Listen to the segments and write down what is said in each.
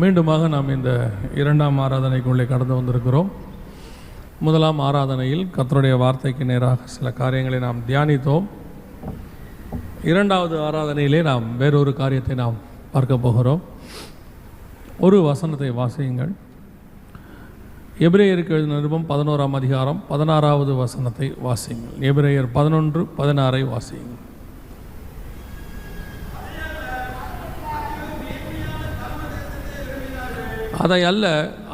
மீண்டுமாக நாம் இந்த இரண்டாம் ஆராதனைக்குள்ளே கடந்து வந்திருக்கிறோம். முதலாம் ஆராதனையில் கர்த்தருடைய வார்த்தைக்கு நேராக சில காரியங்களை நாம் தியானித்தோம். இரண்டாவது ஆராதனையிலே நாம் வேறொரு காரியத்தை நாம் பார்க்க போகிறோம். ஒரு வசனத்தை வாசியுங்கள். எபிரேயருக்கு எழுதின நிருபம் 11ஆம் அதிகாரம் 16வது வசனத்தை வாசியுங்கள். எபிரேயர் 11:16 வாசியுங்கள். அதை அல்ல,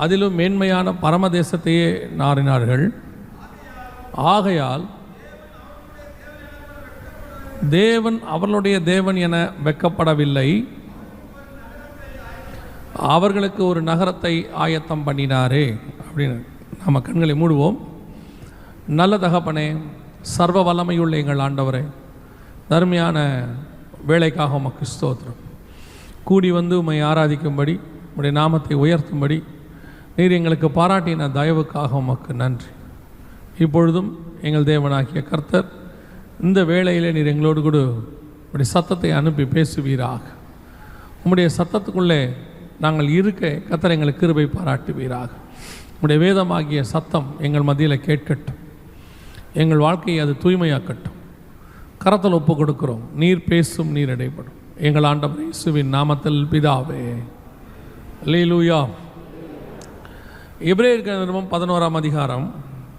அதிலும் மேன்மையான பரமதேசத்தையே நாடினார்கள். ஆகையால் தேவன் அவர்களுடைய தேவன் என வெட்கப்படவில்லை, அவர்களுக்கு ஒரு நகரத்தை ஆயத்தம் பண்ணினாரே அப்படின்னு நம்ம கண்களை மூடுவோம். நல்ல தகப்பனே, சர்வ வல்லமையுள்ள எங்கள் ஆண்டவரே, தர்மையான வேலைக்காக உமக்கு ஸ்தோத்திரம். கூடி வந்து உம்மை ஆராதிக்கும்படி, உம்முடைய நாமத்தை உயர்த்தும்படி நீர் எங்களுக்கு பாராட்டின தயவுக்காக உமக்கு நன்றி. இப்பொழுதும் எங்கள் தேவனாகிய கர்த்தர் இந்த வேளையிலே நீர் எங்களோடு கூட உம்முடைய சத்தத்தை அனுப்பி பேசுவீராக. உம்முடைய சத்தத்துக்குள்ளே நாங்கள் இருக்க கர்த்தர் எங்களுக்கு கிருபை பாராட்டுவீராக. உம்முடைய வேதமாகிய சத்தம் எங்கள் மத்தியில் கேட்கட்டும், எங்கள் வாழ்க்கையை அது தூய்மையாக்கட்டும். கரத்தில் ஒப்பு கொடுக்கிறோம். நீர் பேசும், நீர் இடைப்படும். எங்கள் ஆண்டவர் இயேசுவின் நாமத்தில் பிதாவே, அல்லேலூயா. எபிரேயருக்கு நிருபம் 11ஆம் அதிகாரம்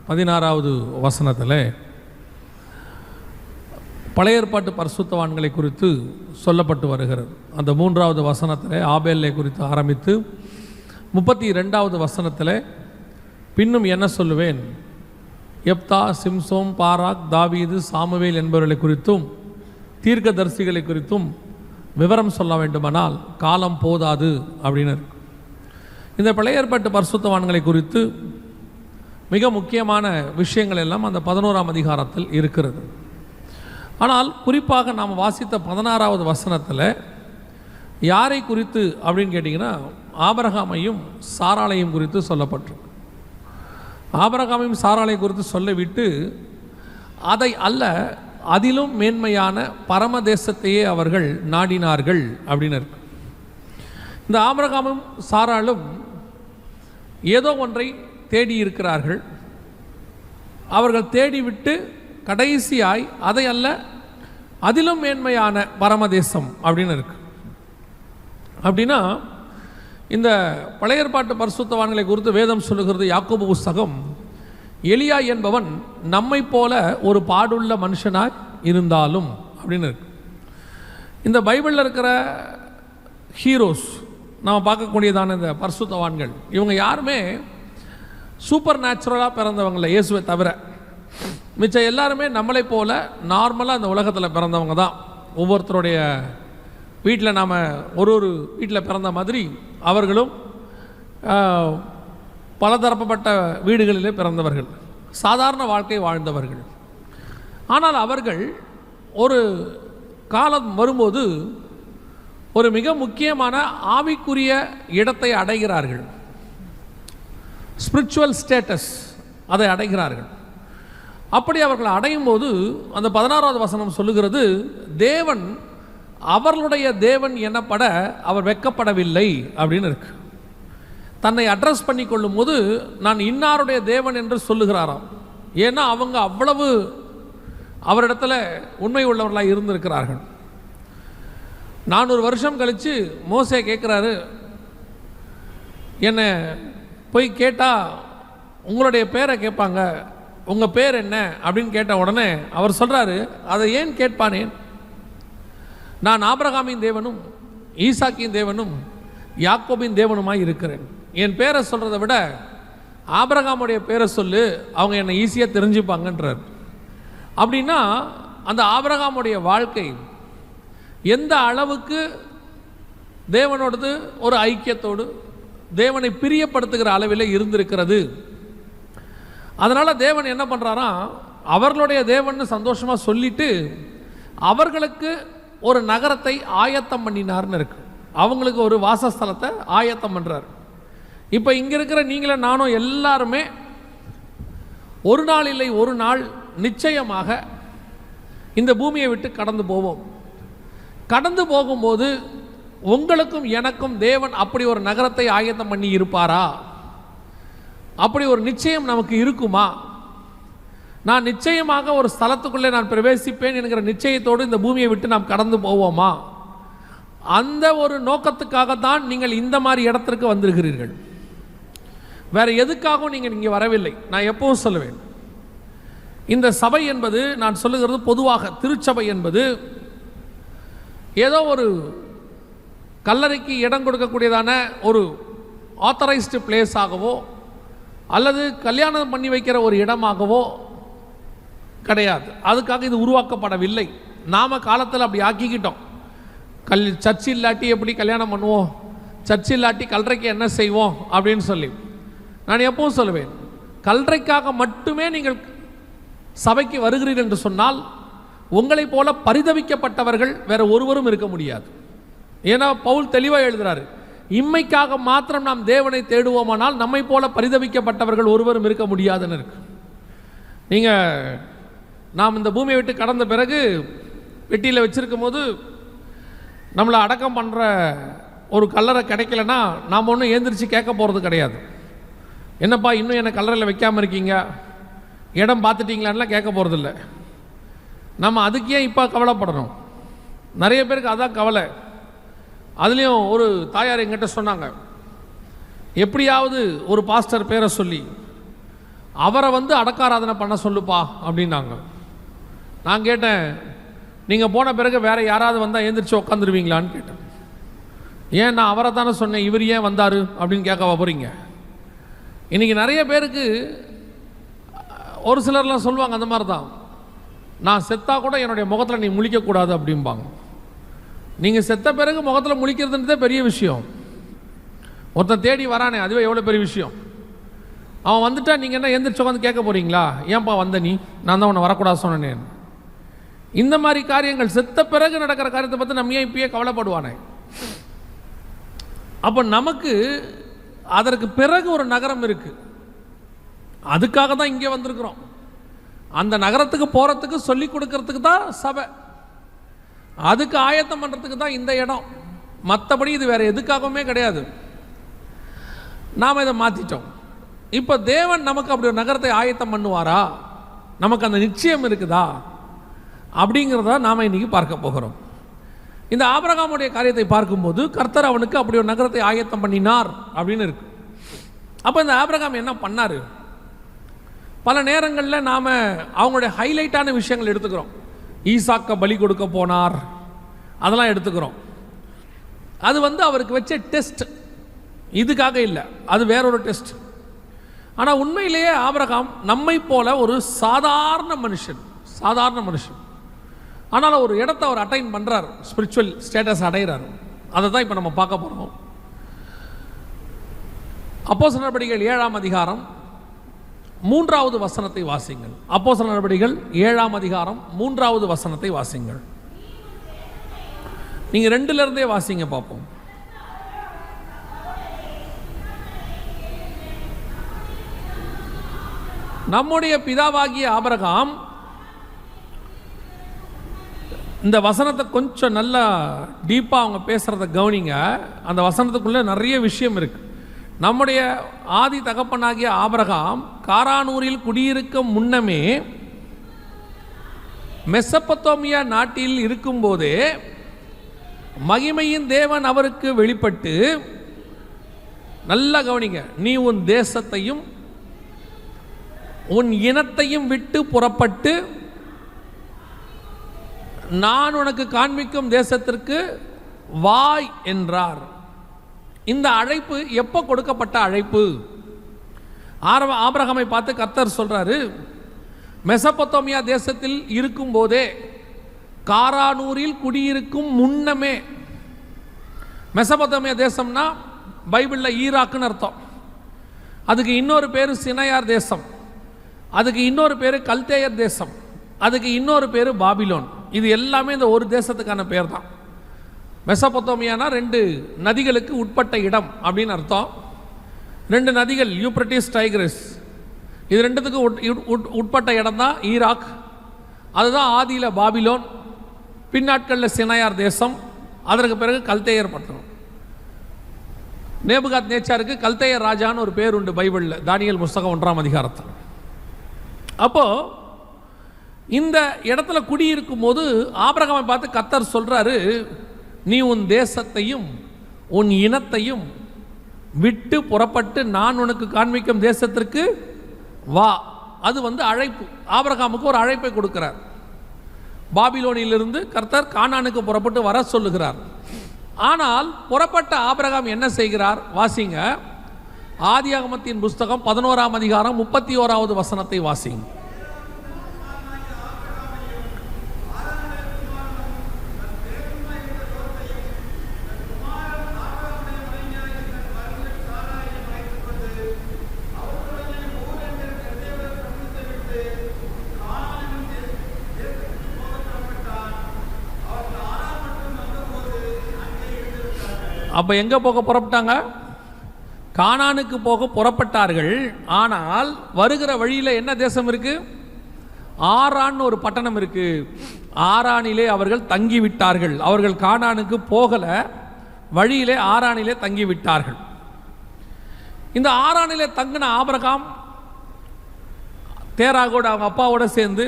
16வது வசனத்தில் பழைய ஏற்பாட்டு பரிசுத்தவான்களை குறித்து சொல்லப்பட்டு வருகிறது. அந்த 3வது வசனத்தில் ஆபேலை குறித்து ஆரம்பித்து 32வது வசனத்தில் பின்னும் என்ன சொல்லுவேன், எப்தா, சிம்சோன், பாராக், தாவீது, சாமுவேல் என்பவர்களை குறித்தும் தீர்க்கதரிசிகளை குறித்தும் விவரம் சொல்ல வேண்டுமானால் காலம் போதாது அப்படின்னு இருக்கு. இந்த பழைய ஏற்பாட்டு பரிசுத்தவான்களை குறித்து மிக முக்கியமான விஷயங்கள் எல்லாம் அந்த 11ஆம் அதிகாரத்தில் இருக்கிறது. ஆனால் குறிப்பாக நாம் வாசித்த 16வது வசனத்தில் யாரை குறித்து அப்படின்னு கேட்டிங்கன்னா ஆபிரகாமையும் சாராளையும் குறித்து சொல்லப்பட்டிருக்கு. ஆபிரகாமையும் சாராளை குறித்து சொல்லிவிட்டு அதை அல்ல, அதிலும் மேன்மையான பரமதேசத்தையே அவர்கள் நாடினார்கள் அப்படின்னு இருக்கு. இந்த ஆபிரகாமும் சாராளும் ஏதோ ஒன்றை தேடி இருக்கிறார்கள். அவர்கள் தேடிவிட்டு கடைசியாய் அதை அல்ல, அதிலும் மேன்மையான பரமதேசம் அப்படின்னு இருக்கு. அப்படின்னா இந்த பழைய ஏற்பாட்டு பரிசுத்தவான்களை குறித்து வேதம் சொல்லுகிறது. யாக்கோபு புஸ்தகம், எலியா என்பவன் நம்மை போல ஒரு பாடுள்ள மனுஷனாய் இருந்தாலும் அப்படின்னு இருக்கு. இந்த பைபிளில் இருக்கிற ஹீரோஸ் நாம் பார்க்கக்கூடியதான இந்த பரிசுத்தவான்கள், இவங்க யாருமே சூப்பர் நேச்சுரலாக பிறந்தவங்கள, இயேசுவை தவிர மிச்சம் எல்லாருமே நம்மளை போல நார்மலாக இந்த உலகத்தில் பிறந்தவங்க தான். ஒவ்வொருத்தருடைய வீட்டில் நாம் ஒரு வீட்டில் பிறந்த மாதிரி அவர்களும் பலதரப்பட்ட வீடுகளிலே பிறந்தவர்கள், சாதாரண வாழ்க்கை வாழ்ந்தவர்கள். ஆனால் அவர்கள் ஒரு காலம் வரும்போது ஒரு மிக முக்கியமான ஆவிக்குரிய இடத்தை அடைகிறார்கள். ஸ்பிரிச்சுவல் ஸ்டேட்டஸ் அதை அடைகிறார்கள். அப்படி அவர்கள் அடையும் போது அந்த 16வது வசனம் சொல்லுகிறது, தேவன் அவர்களுடைய தேவன் எனப்பட அவர் வெட்கப்படவில்லை அப்படின்னு இருக்கு. தன்னை அட்ரஸ் பண்ணி கொள்ளும் போது நான் இன்னாருடைய தேவன் என்று சொல்லுகிறாராம். ஏன்னா அவங்க அவ்வளவு அவரிடத்துல உண்மை உள்ளவர்களாக இருந்திருக்கிறார்கள். 400 வருஷம் கழித்து மோசே கேட்குறாரு, என்னை போய் கேட்டால் உங்களுடைய பேரை கேட்பாங்க, உங்கள் பேர் என்ன அப்படின்னு கேட்ட உடனே அவர் சொல்கிறாரு, அதை ஏன் கேட்பானேன், நான் ஆபிரகாமின் தேவனும் ஈசாக்கின் தேவனும் யாக்கோபின் தேவனுமாய் இருக்கிறேன். என் பேரை சொல்கிறத விட ஆபிரகாமுடைய பேரை சொல்லு, அவங்க என்னை ஈஸியாக தெரிஞ்சுப்பாங்கன்றார். அப்படின்னா அந்த ஆபிரகாமுடைய வாழ்க்கை எந்த அளவுக்கு தேவனோடது ஒரு ஐக்கியத்தோடு தேவனை பிரியப்படுத்துகிற அளவில் இருந்திருக்கிறது. அதனால் தேவன் என்ன பண்ணுறாராம், அவர்களுடைய தேவன் சந்தோஷமாக சொல்லிட்டு அவர்களுக்கு ஒரு நகரத்தை ஆயத்தம் பண்ணினார்னு இருக்கு. அவங்களுக்கு ஒரு வாசஸ்தலத்தை ஆயத்தம் பண்ணுறார். இப்போ இங்கே இருக்கிற நீங்களே நானும் எல்லாருமே ஒரு நாள் இல்லை ஒரு நாள் நிச்சயமாக இந்த பூமியை விட்டு கடந்து போவோம். கடந்து போகும்போது உங்களுக்கும் எனக்கும் தேவன் அப்படி ஒரு நகரத்தை ஆயத்தம் பண்ணி இருப்பாரா? அப்படி ஒரு நிச்சயம் நமக்கு இருக்குமா? நான் நிச்சயமாக ஒரு ஸ்தலத்துக்குள்ளே நான் பிரவேசிப்பேன் என்கிற நிச்சயத்தோடு இந்த பூமியை விட்டு நாம் கடந்து போவோமா? அந்த ஒரு நோக்கத்துக்காகத்தான் நீங்கள் இந்த மாதிரி இடத்திற்கு வந்திருக்கிறீர்கள். வேற எதுக்காகவும் நீங்கள் இங்கே வரவில்லை. நான் எப்பவும் சொல்லுவேன், இந்த சபை என்பது, நான் சொல்லுகிறது பொதுவாக திருச்சபை என்பது ஏதோ ஒரு கல்லறைக்கு இடம் கொடுக்கக்கூடியதான ஒரு ஆத்தரைஸ்டு பிளேஸாகவோ அல்லது கல்யாணம் பண்ணி வைக்கிற ஒரு இடமாகவோ கிடையாது. அதுக்காக இது உருவாக்கப்படவில்லை. நாம் காலத்தில் அப்படி ஆக்கிக்கிட்டோம். சர்ச் இல்லாட்டி எப்படி கல்யாணம் பண்ணுவோம், சர்ச் இல்லாட்டி கல்லறைக்கு என்ன செய்வோம் அப்படின்னு சொல்லி. நான் எப்பவும் சொல்லுவேன், கல்லறைக்காக மட்டுமே நீங்கள் சபைக்கு வருகிறீர்கள் என்று சொன்னால் உங்களைப் போல பரிதவிக்கப்பட்டவர்கள் வேற ஒருவரும் இருக்க முடியாது. ஏன்னா பவுல் தெளிவாக எழுதுறாரு, இம்மைக்காக மாத்திரம் நாம் தேவனை தேடுவோமானால் நம்மை போல பரிதவிக்கப்பட்டவர்கள் ஒருவரும் இருக்க முடியாதுன்னு இருக்கு. நீங்கள் நாம் இந்த பூமியை விட்டு கடந்த பிறகு வெட்டியில் வச்சிருக்கும் போது நம்மளை அடக்கம் பண்ணுற ஒரு கல்லறை கிடைக்கலன்னா நாம் ஒன்றும் ஏந்திரிச்சு கேட்க போகிறது கிடையாது. என்னப்பா இன்னும் என்னை கல்லறையில் வைக்காமல் இருக்கீங்க, இடம் பார்த்துட்டீங்களான்லாம் கேட்க போகிறதில்ல. நம்ம அதுக்கே இப்போ கவலைப்படணும். நிறைய பேருக்கு அதான் கவலை. அதுலேயும் ஒரு தாயார் எங்கிட்ட சொன்னாங்க, எப்படியாவது ஒரு பாஸ்டர் பேரை சொல்லி அவரை அடக்காராதனை பண்ண சொல்லுப்பா அப்படின்னாங்க. நான் கேட்டேன், நீங்கள் போன பிறகு வேறு யாராவது வந்தால் எழுந்திரிச்சு உட்காந்துருவீங்களான்னு கேட்டேன். ஏன் நான் அவரை தானே சொன்னேன், இவர் ஏன் வந்தார் அப்படின்னு கேட்க போகிறீங்க. இன்றைக்கி நிறைய பேருக்கு ஒரு சிலர்லாம் சொல்லுவாங்க அந்த மாதிரி தான், நான் செத்தா கூட என்னுடைய முகத்தில் நீ முழிக்கக்கூடாது அப்படிம்பாங்க. நீங்கள் செத்த பிறகு முகத்தில் முழிக்கிறதுன்றதே பெரிய விஷயம். ஒருத்தன் தேடி வரானே, அதுவே எவ்வளோ பெரிய விஷயம். அவன் வந்துட்டா நீங்கள் என்ன எழுந்திரிச்சு உட்காந்து கேட்க போகிறீங்களா, ஏன்பா வந்த நீ, நான் தான் உன்னை வரக்கூடாது சொன்னேன். இந்த மாதிரி காரியங்கள் செத்த பிறகு நடக்கிற காரியத்தை பற்றி நம்ம ஏன் இப்பயே கவலைப்படுவானே. அப்போ நமக்கு அதற்கு பிறகு ஒரு நகரம் இருக்கு, அதுக்காக தான் இங்கே வந்திருக்கிறோம். அந்த நகரத்துக்கு போகிறதுக்கு சொல்லி கொடுக்கறதுக்கு தான் சபை, அதுக்கு ஆயத்தம் பண்ணுறதுக்கு தான் இந்த இடம். மற்றபடி இது வேற எதுக்காகவுமே கிடையாது. நாம் இதை மாற்றிட்டோம். இப்போ தேவன் நமக்கு அப்படி ஒரு நகரத்தை ஆயத்தம் பண்ணுவாரா, நமக்கு அந்த நிச்சயம் இருக்குதா அப்படிங்கிறத நாம் இன்னைக்கு பார்க்க போகிறோம். இந்த ஆபிரகாமுடைய காரியத்தை பார்க்கும்போது கர்த்தர் அவனுக்கு அப்படி ஒரு நகரத்தை ஆயத்தம் பண்ணினார் அப்படின்னு இருக்கு. அப்போ இந்த ஆபிரகாம் என்ன பண்ணார்? பல நேரங்களில் நாம் அவங்களுடைய ஹைலைட்டான விஷயங்கள் எடுத்துக்கிறோம். ஈசாக்க பலி கொடுக்க போனார், அதெல்லாம் எடுத்துக்கிறோம். அது அவருக்கு வச்ச டெஸ்ட், இதுக்காக இல்லை, அது வேறொரு டெஸ்ட். ஆனால் உண்மையிலேயே ஆபிரகாம் நம்மை போல ஒரு சாதாரண மனுஷன். ஆனால் ஒரு இடத்தை அவர் அட்டைன் பண்ணுறார், ஸ்பிரிச்சுவல் ஸ்டேட்டஸ் அடைகிறார். அதை தான் இப்போ நம்ம பார்க்க போகிறோம். அப்போஸ்தலர் நடபடிகள் 7ஆம் அதிகாரம் 3வது வசனத்தை வாசிங்கள். அப்போஸ்தலர் நடபடிகள் 7ஆம் அதிகாரம் 3வது வசனத்தை வாசிங்கள். நீங்கள் 2லிருந்தே வாசிங்க பார்ப்போம். நம்முடைய பிதாவாகிய ஆபிரகாம், இந்த வசனத்தை கொஞ்சம் நல்லா டீப்பாக அவங்க பேசுகிறத கவனிங்க. அந்த வசனத்துக்குள்ளே நிறைய விஷயம் இருக்கு. நம்முடைய ஆதி தகப்பனாகிய ஆபிரகாம் காரானூரில் குடியிருக்க முன்னமே மெசொப்பொத்தேமியா நாட்டில் இருக்கும்போதே மகிமையின் தேவன் அவருக்கு வெளிப்பட்டு, நல்லா கவனிங்க, நீ உன் தேசத்தையும் உன் இனத்தையும் விட்டு புறப்பட்டு நான் உனக்கு காண்பிக்கும் தேசத்திற்கு வாய் என்றார். இந்த அழைப்பு எப்போ கொடுக்கப்பட்ட அழைப்பு? ஆபிரகாமை பார்த்து கர்த்தர் சொல்றாரு, மெசொப்பொத்தேமியா தேசத்தில் இருக்கும் போதே, காரானூரில் குடியிருக்கும் முன்னமே. மெசொப்பொத்தேமியா தேசம்னா பைபிளில் ஈராக்குன்னு அர்த்தம். அதுக்கு இன்னொரு பேர் சினையார் தேசம், அதுக்கு இன்னொரு பேர் கல்தேயர் தேசம், அதுக்கு இன்னொரு பேர் பாபிலோன். இது எல்லாமே இந்த ஒரு தேசத்துக்கான பேர் தான். மெசொப்பொத்தேமியானா 2 நதிகளுக்கு உட்பட்ட இடம் அப்படின்னு அர்த்தம். 2 நதிகள், யூப்ரட்டிஸ், டைக்ரிஸ், இது 2த்துக்கு உட்பட்ட இடம் தான் ஈராக். அதுதான் ஆதியில் பாபிலோன், பின்னாட்களில் சினையார் தேசம், அதற்கு பிறகு கல்தேயர் பட்டணம். நேபுகாத் நேச்சாருக்கு கல்தேயர் ராஜான்னு ஒரு பேர் உண்டு பைபிளில், தானியேல் புஸ்தகம் 1ஆம் அதிகாரத்தில். அப்போது இந்த இடத்துல குடியிருக்கும் போது ஆபிரகாமை பார்த்து கர்த்தர் சொல்கிறாரு, நீ உன் தேசத்தையும் உன் இனத்தையும் விட்டு புறப்பட்டு நான் உனக்கு காண்பிக்கும் தேசத்திற்கு வா. அது அழைப்பு. ஆபிரகாமுக்கு ஒரு அழைப்பை கொடுக்கிறார். பாபிலோனிலிருந்து கர்த்தர் கானானுக்கு புறப்பட்டு வர சொல்லுகிறார். ஆனால் புறப்பட்ட ஆபிரகாம் என்ன செய்கிறார்? வாசிங்க, ஆதியாகமத்தின் புஸ்தகம் 11ஆம் அதிகாரம் 31வது வசனத்தை வாசிங்க. அப்போ எங்கே போக புறப்பட்டாங்க? கானானுக்கு போக புறப்பட்டார்கள். ஆனால் வருகிற வழியில் என்ன தேசம் இருக்கு? ஆரான் ஒரு பட்டணம் இருக்கு. ஆரானிலே அவர்கள் தங்கி விட்டார்கள். அவர்கள் கானானுக்கு போகல, வழியிலே ஆரானிலே தங்கி விட்டார்கள். இந்த ஆரானிலே தங்கின ஆபிரகாம் தேராகோட அவங்க அப்பாவோட சேர்ந்து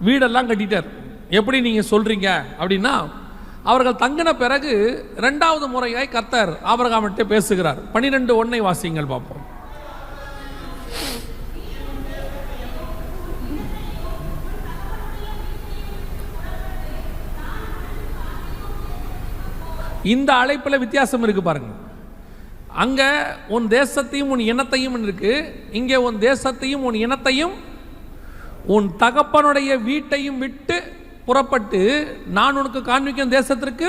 வீடெல்லாம் கட்டிட்டார். எப்படி நீங்க சொல்றீங்க அப்படின்னா, அவர்கள் தங்கின பிறகு 2வது முறையாய் கர்த்தர் ஆபிரகாமிட்ட பேசுகிறார். 12:1 வாசிங்கள் பார்ப்போம். இந்த அழைப்பில் வித்தியாசம் இருக்கு பாருங்க. அங்க உன் தேசத்தையும் உன் இனத்தையும் இருக்கு, இங்கே உன் தேசத்தையும் உன் இனத்தையும் உன் தகப்பனுடைய வீட்டையும் விட்டு புறப்பட்டு நான் உனக்கு காண்பிக்கும் தேசத்திற்கு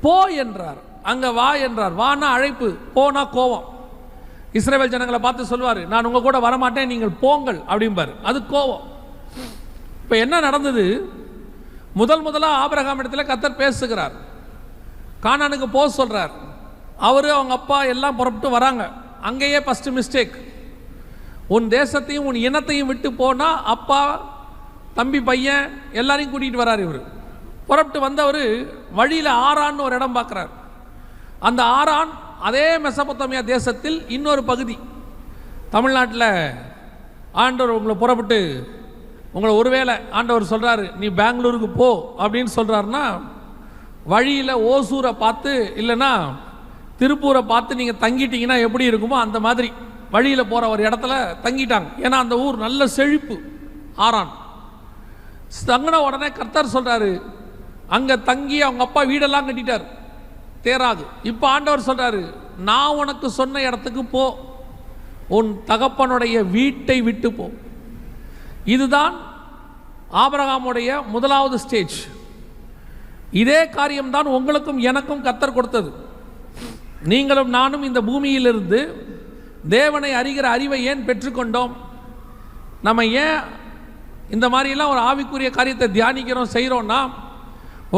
போ என்றார். அங்க வா என்றார். வானா அழைப்பு, போனா கோபம். இஸ்ரவேல் ஜனங்களை பார்த்து சொல்வார், நான் உங்க கூட வரமாட்டேன், நீங்கள் போங்கள் அப்படிம்பார். அது கோபம். இப்ப என்ன நடந்தது? முதலா ஆபிரகாம் இடத்துல கர்த்தர் பேசுகிறார். கானானுக்கு போ சொல்றார். அவரு அவங்க அப்பா எல்லாம் புறப்பட்டு வராங்க. அங்கேயே ஃபர்ஸ்ட் மிஸ்டேக். உன் தேசத்தையும் உன் இனத்தையும் விட்டு போனா அப்பா தம்பி பையன் எல்லாரையும் கூட்டிகிட்டு வரார். இவர் புறப்பட்டு வந்தவர் வழியில் ஆரான்னு ஒரு இடம் பார்க்குறார். அந்த ஆரான் அதே மெசபொத்தேமியா தேசத்தில் இன்னொரு பகுதி. தமிழ்நாட்டில் ஆண்டவர் உங்களை புறப்பட்டு உங்களை ஒருவேளை ஆண்டவர் சொல்கிறாரு நீ பெங்களூருக்கு போ அப்படின்னு சொல்கிறாருன்னா, வழியில் ஓசூரை பார்த்து இல்லைன்னா திருப்பூரை பார்த்து நீங்கள் தங்கிட்டீங்கன்னா எப்படி இருக்குமோ அந்த மாதிரி வழியில் போகிற ஒரு இடத்துல தங்கிட்டாங்க. ஏன்னா அந்த ஊர் நல்ல செழிப்பு. ஆரான் தங்கின உடனே கர்த்தர் சொல்றாரு, அங்க தங்கி அவங்க அப்பா வீடெல்லாம் கட்டிட்டார், தேராது. இப்ப ஆண்டவர் சொல்றாரு, நான் உனக்கு சொன்ன இடத்துக்கு போ, உன் தகப்பனுடைய வீட்டை விட்டு போ. இதுதான் ஆபிரகாமுடைய முதலாவது ஸ்டேஜ். இதே காரியம்தான் உங்களுக்கும் எனக்கும் கர்த்தர் கொடுத்தது. நீங்களும் நானும் இந்த பூமியிலிருந்து தேவனை அறிகிற அறிவை ஏன் பெற்றுக்கொண்டோம்? நம்ம ஏன் இந்த மாதிரிலாம் ஒரு ஆவிக்குரிய காரியத்தை தியானிக்கிறோம் செய்கிறோன்னா,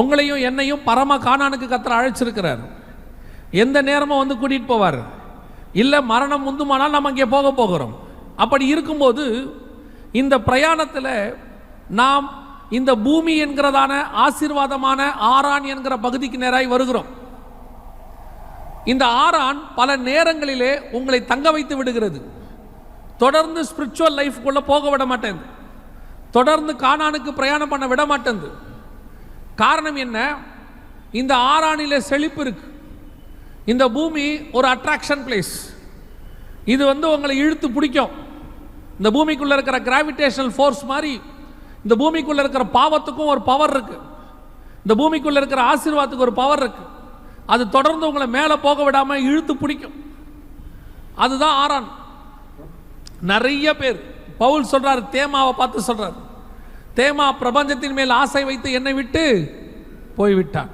உங்களையும் என்னையும் பரம கானானுக்கு கர்த்தர் அழைச்சிருக்கிறார். எந்த நேரமும் கூட்டிகிட்டு போவார். இல்லை மரணம் முந்துமானால் நம்ம இங்கே போக போகிறோம். அப்படி இருக்கும்போது இந்த பிரயாணத்தில் நாம் இந்த பூமி என்கிறதான ஆசீர்வாதமான ஆரான் என்கிற பகுதிக்கு நேராய் வருகிறோம். இந்த ஆரான் பல நேரங்களிலே உங்களை தங்க வைத்து விடுகிறது. தொடர்ந்து ஸ்பிரிச்சுவல் லைஃப்குள்ளே போக விட மாட்டேன், தொடர்ந்து கானானுக்கு பிரயாணம் பண்ண விட மாட்டேன். காரணம் என்ன? இந்த ஆரானிலே செழிப்பு இருக்கு. இந்த பூமி ஒரு அட்ராக்ஷன் பிளேஸ். இது உங்களை இழுத்து பிடிக்கும். இந்த பூமிக்குள்ள இருக்கிற கிராவிடேஷனல் ஃபோர்ஸ் மாதிரி இந்த பூமிக்குள்ள இருக்கிற பாவத்துக்கும் ஒரு பவர் இருக்கு, இந்த பூமிக்குள்ள இருக்கிற ஆசீர்வாதத்துக்கு ஒரு பவர் இருக்கு. அது தொடர்ந்து உங்களை மேலே போக விடாமல் இழுத்து பிடிக்கும். அதுதான் ஆரான். நிறைய பேர், பவுல் சொல்றார், தேமாவை பார்த்து சொல்றார், தேமா பிரபஞ்சத்தின் மேல் ஆசை வைத்து என்னை விட்டு போய்விட்டான்.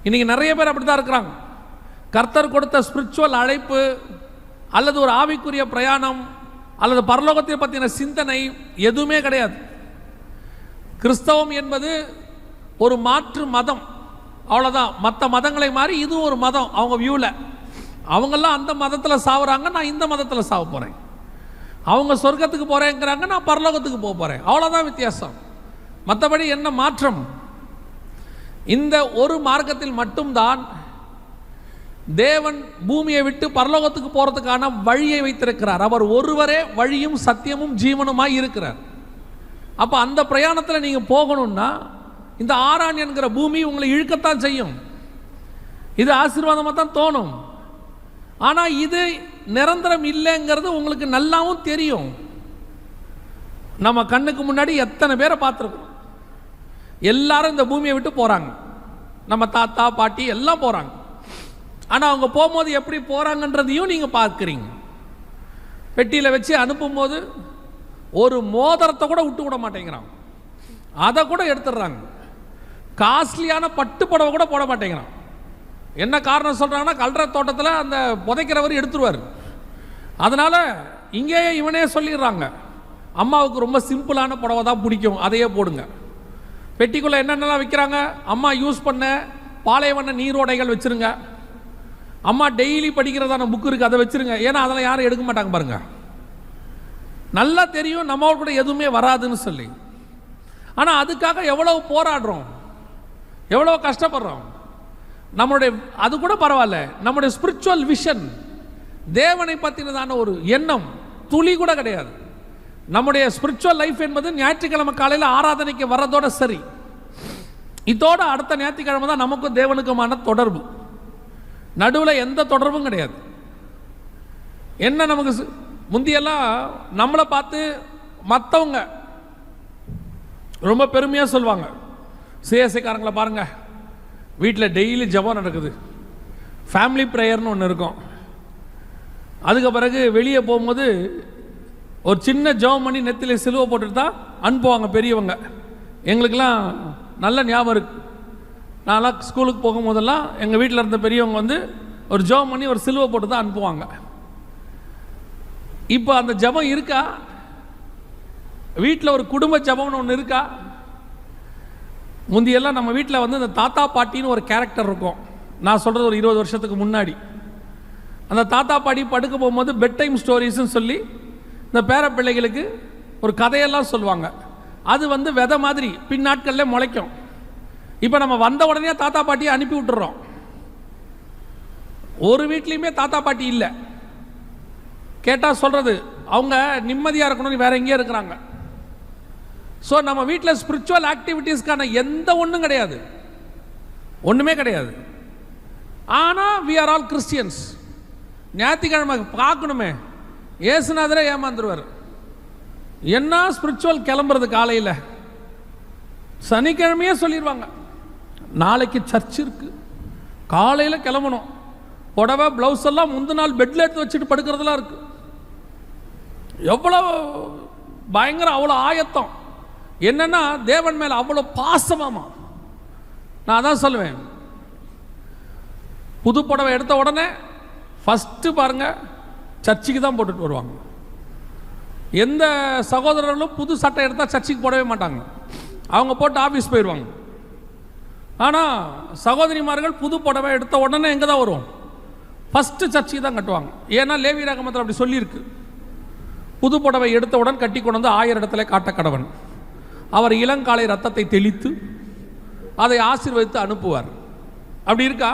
இன்னைக்கு நிறைய பேர் அப்படித்தான் இருக்கிறாங்க. கர்த்தர் கொடுத்த ஸ்பிரிச்சுவல் அழைப்பு அல்லது ஒரு ஆவிக்குரிய பிரயாணம் அல்லது பரலோகத்தை பற்றின சிந்தனை எதுவுமே கிடையாது. கிறிஸ்தவம் என்பது ஒரு மாற்று மதம், அவ்வளோதான். மற்ற மதங்களை மாதிரி இது ஒரு மதம். அவங்க வியூவில் அவங்கெல்லாம் அந்த மதத்தில் சாவுறாங்க, நான் இந்த மதத்தில் சாவ போகிறேன். அவங்க சொர்க்கத்துக்கு போகிறேங்கிறாங்க, நான் பரலோகத்துக்கு போக போகிறேன். அவ்வளோதான் வித்தியாசம். மற்றபடி என்ன மாற்றம்? இந்த ஒரு மார்க்கத்தில் மட்டும்தான் தேவன் பூமியை விட்டு பரலோகத்துக்கு போறதுக்கான வழியை வைத்திருக்கிறார். அவர் ஒருவரே வழியும் சத்தியமும் ஜீவனுமாய் இருக்கிறார். அப்போ அந்த பிரயாணத்தில் நீங்கள் போகணும்னா இந்த ஆரான் என்கிற பூமி உங்களை இழுக்கத்தான் செய்யும். இது ஆசீர்வாதமாக தான் தோணும். ஆனால் இது நிரந்தரம் இல்லைங்கிறது உங்களுக்கு நல்லாவும் தெரியும். நம்ம கண்ணுக்கு முன்னாடி எத்தனை பேரை பார்த்துருக்கோம். எல்லாரும் இந்த பூமியை விட்டு போகிறாங்க. நம்ம தாத்தா பாட்டி எல்லாம் போகிறாங்க. ஆனால் அவங்க போகும்போது எப்படி போகிறாங்கன்றதையும் நீங்கள் பார்க்குறீங்க. பெட்டியில் வச்சு அனுப்பும்போது ஒரு மோதிரத்தை கூட விட்டு விட மாட்டேங்கிறான். அதை கூட எடுத்துடுறாங்க. காஸ்ட்லியான பட்டு புடவை கூட போட மாட்டேங்கிறான். என்ன காரணம் சொல்கிறாங்கன்னா, கல்ற தோட்டத்தில் அந்த புதைக்கிறவர் எடுத்துருவார். அதனால் இங்கேயே இவனே சொல்லிடுறாங்க, அம்மாவுக்கு ரொம்ப சிம்பிளான புடவை தான் பிடிக்கும், அதையே போடுங்க. பெட்டிக்குள்ளே என்னென்னலாம் விற்கிறாங்க, அம்மா யூஸ் பண்ண பாலைவன நீரோடைகள் வச்சுருங்க, அம்மா டெய்லி படிக்கிறதான புக்கு இருக்குது அதை வச்சுருங்க. ஏன்னா அதெல்லாம் யாரும் எடுக்க மாட்டாங்க பாருங்க. நல்லா தெரியும் நம்ம கூட எதுவுமே வராதுன்னு சொல்லி. ஆனால் அதுக்காக எவ்வளோ போராடுறோம், எவ்வளோ கஷ்டப்படுறோம். நம்மளுடைய அது கூட பரவாயில்ல, நம்முடைய ஸ்பிரிச்சுவல் விஷன், தேவனை பற்றினதான ஒரு எண்ணம் துளி கூட கிடையாது. நம்முடைய ஸ்பிரிச்சுவல் லைஃப் என்பது ஞாயிற்றுக்கிழமை காலையில் ஆராதனைக்கு வர்றதோட சரி. இதோட அடுத்த ஞாயிற்றுக்கிழமை தான் நமக்கும் தேவனுக்குமான தொடர்பு. நடுவில் எந்த தொடர்பும் கிடையாது. என்ன நமக்கு முந்தியெல்லாம் நம்மளை பார்த்து மற்றவங்க ரொம்ப பெருமையாக சொல்லுவாங்க, சிஎஸ்ஐக்காரங்களை பாருங்க வீட்டில் டெய்லி ஜெபம் நடக்குது, ஃபேமிலி ப்ரேயர்னு ஒன்று இருக்கும். அதுக்கு பிறகு வெளியே போகும்போது ஒரு சின்ன ஜெபம் பண்ணி நெத்தியில் சிலுவை போட்டுட்டு தான் அனுப்புவாங்க பெரியவங்க. எங்களுக்கெல்லாம் நல்ல ஞாபகம் இருக்குது. நான்லாம் ஸ்கூலுக்கு போகும்போதெல்லாம் எங்கள் வீட்டில் இருந்த பெரியவங்க வந்து ஒரு ஜெபம் பண்ணி ஒரு சிலுவை போட்டு தான் அனுப்புவாங்க. இப்போ அந்த ஜெபம் இருக்கா? வீட்டில் ஒரு குடும்ப ஜெபம்னு ஒன்று இருக்கா? முந்தியெல்லாம் நம்ம வீட்டில் வந்து அந்த தாத்தா பாட்டின்னு ஒரு கேரக்டர் இருக்கும். நான் சொல்கிறது ஒரு 20 வருஷத்துக்கு முன்னாடி. அந்த தாத்தா பாட்டி படுக்க போகும்போது பெட் டைம் ஸ்டோரிஸ்ன்னு சொல்லி இந்த பேர பிள்ளைகளுக்கு ஒரு கதையெல்லாம் சொல்லுவாங்க. அது வந்து விதை மாதிரி பின்னாட்களில் முளைக்கும். இப்போ நம்ம வந்த உடனே தாத்தா பாட்டியை அனுப்பி விட்டுறோம். ஒரு வீட்லேயுமே தாத்தா பாட்டி இல்லை. கேட்டால் சொல்கிறது அவங்க நிம்மதியாக இருக்கணும்னு வேற எங்கேயே இருக்கிறாங்க. ஸோ நம்ம வீட்டில் ஸ்பிரிச்சுவல் ஆக்டிவிட்டீஸ்க்கான எந்த ஒன்றும் கிடையாது, ஒன்றுமே கிடையாது. ஆனால் வி ஆர் ஆல் கிறிஸ்டியன்ஸ். ஞாயிற்றுக்கிழமை பார்க்கணுமே, ஏசுநாதரே ஏமாந்துருவார். என்ன ஸ்பிரிச்சுவல் கிளம்புறது காலையில், சனிக்கிழமையே சொல்லிடுவாங்க நாளைக்கு சர்ச் இருக்கு, காலையில் கிளம்பணும், புடவை ப்ளவுஸ் எல்லாம் முந்தின நாள் பெட்டில் எடுத்து வச்சுட்டு படுக்கிறதுலாம் இருக்கு. எவ்வளோ பயங்கர, அவ்வளோ ஆயத்தம். என்னன்னா தேவன் மேலே அவ்வளோ பாசமாமா. நான் அதான் சொல்லுவேன், புது புடவை எடுத்த உடனே ஃபஸ்ட்டு பாருங்க சர்ச்சுக்கு தான் போட்டுட்டு வருவாங்க. எந்த சகோதரர்களும் புது சட்டை எடுத்தால் சர்ச்சுக்கு போடவே மாட்டாங்க, அவங்க போட்டு ஆஃபீஸ் போயிடுவாங்க. ஆனால் சகோதரிமார்கள் புது புடவை எடுத்த உடனே எங்கே தான் வருவோம்? ஃபஸ்ட்டு சர்ச்சுக்கு தான் கட்டுவாங்க. ஏன்னா லேவி ராகமத்தில் அப்படி சொல்லியிருக்கு, புது புடவை எடுத்தவுடன் கட்டி கொண்டு வந்து 1000 இடத்துல காட்ட கடவன், அவர் இளங்காலை ரத்தத்தை தெளித்து அதை ஆசீர்வதித்து அனுப்புவார். அப்படி இருக்கா?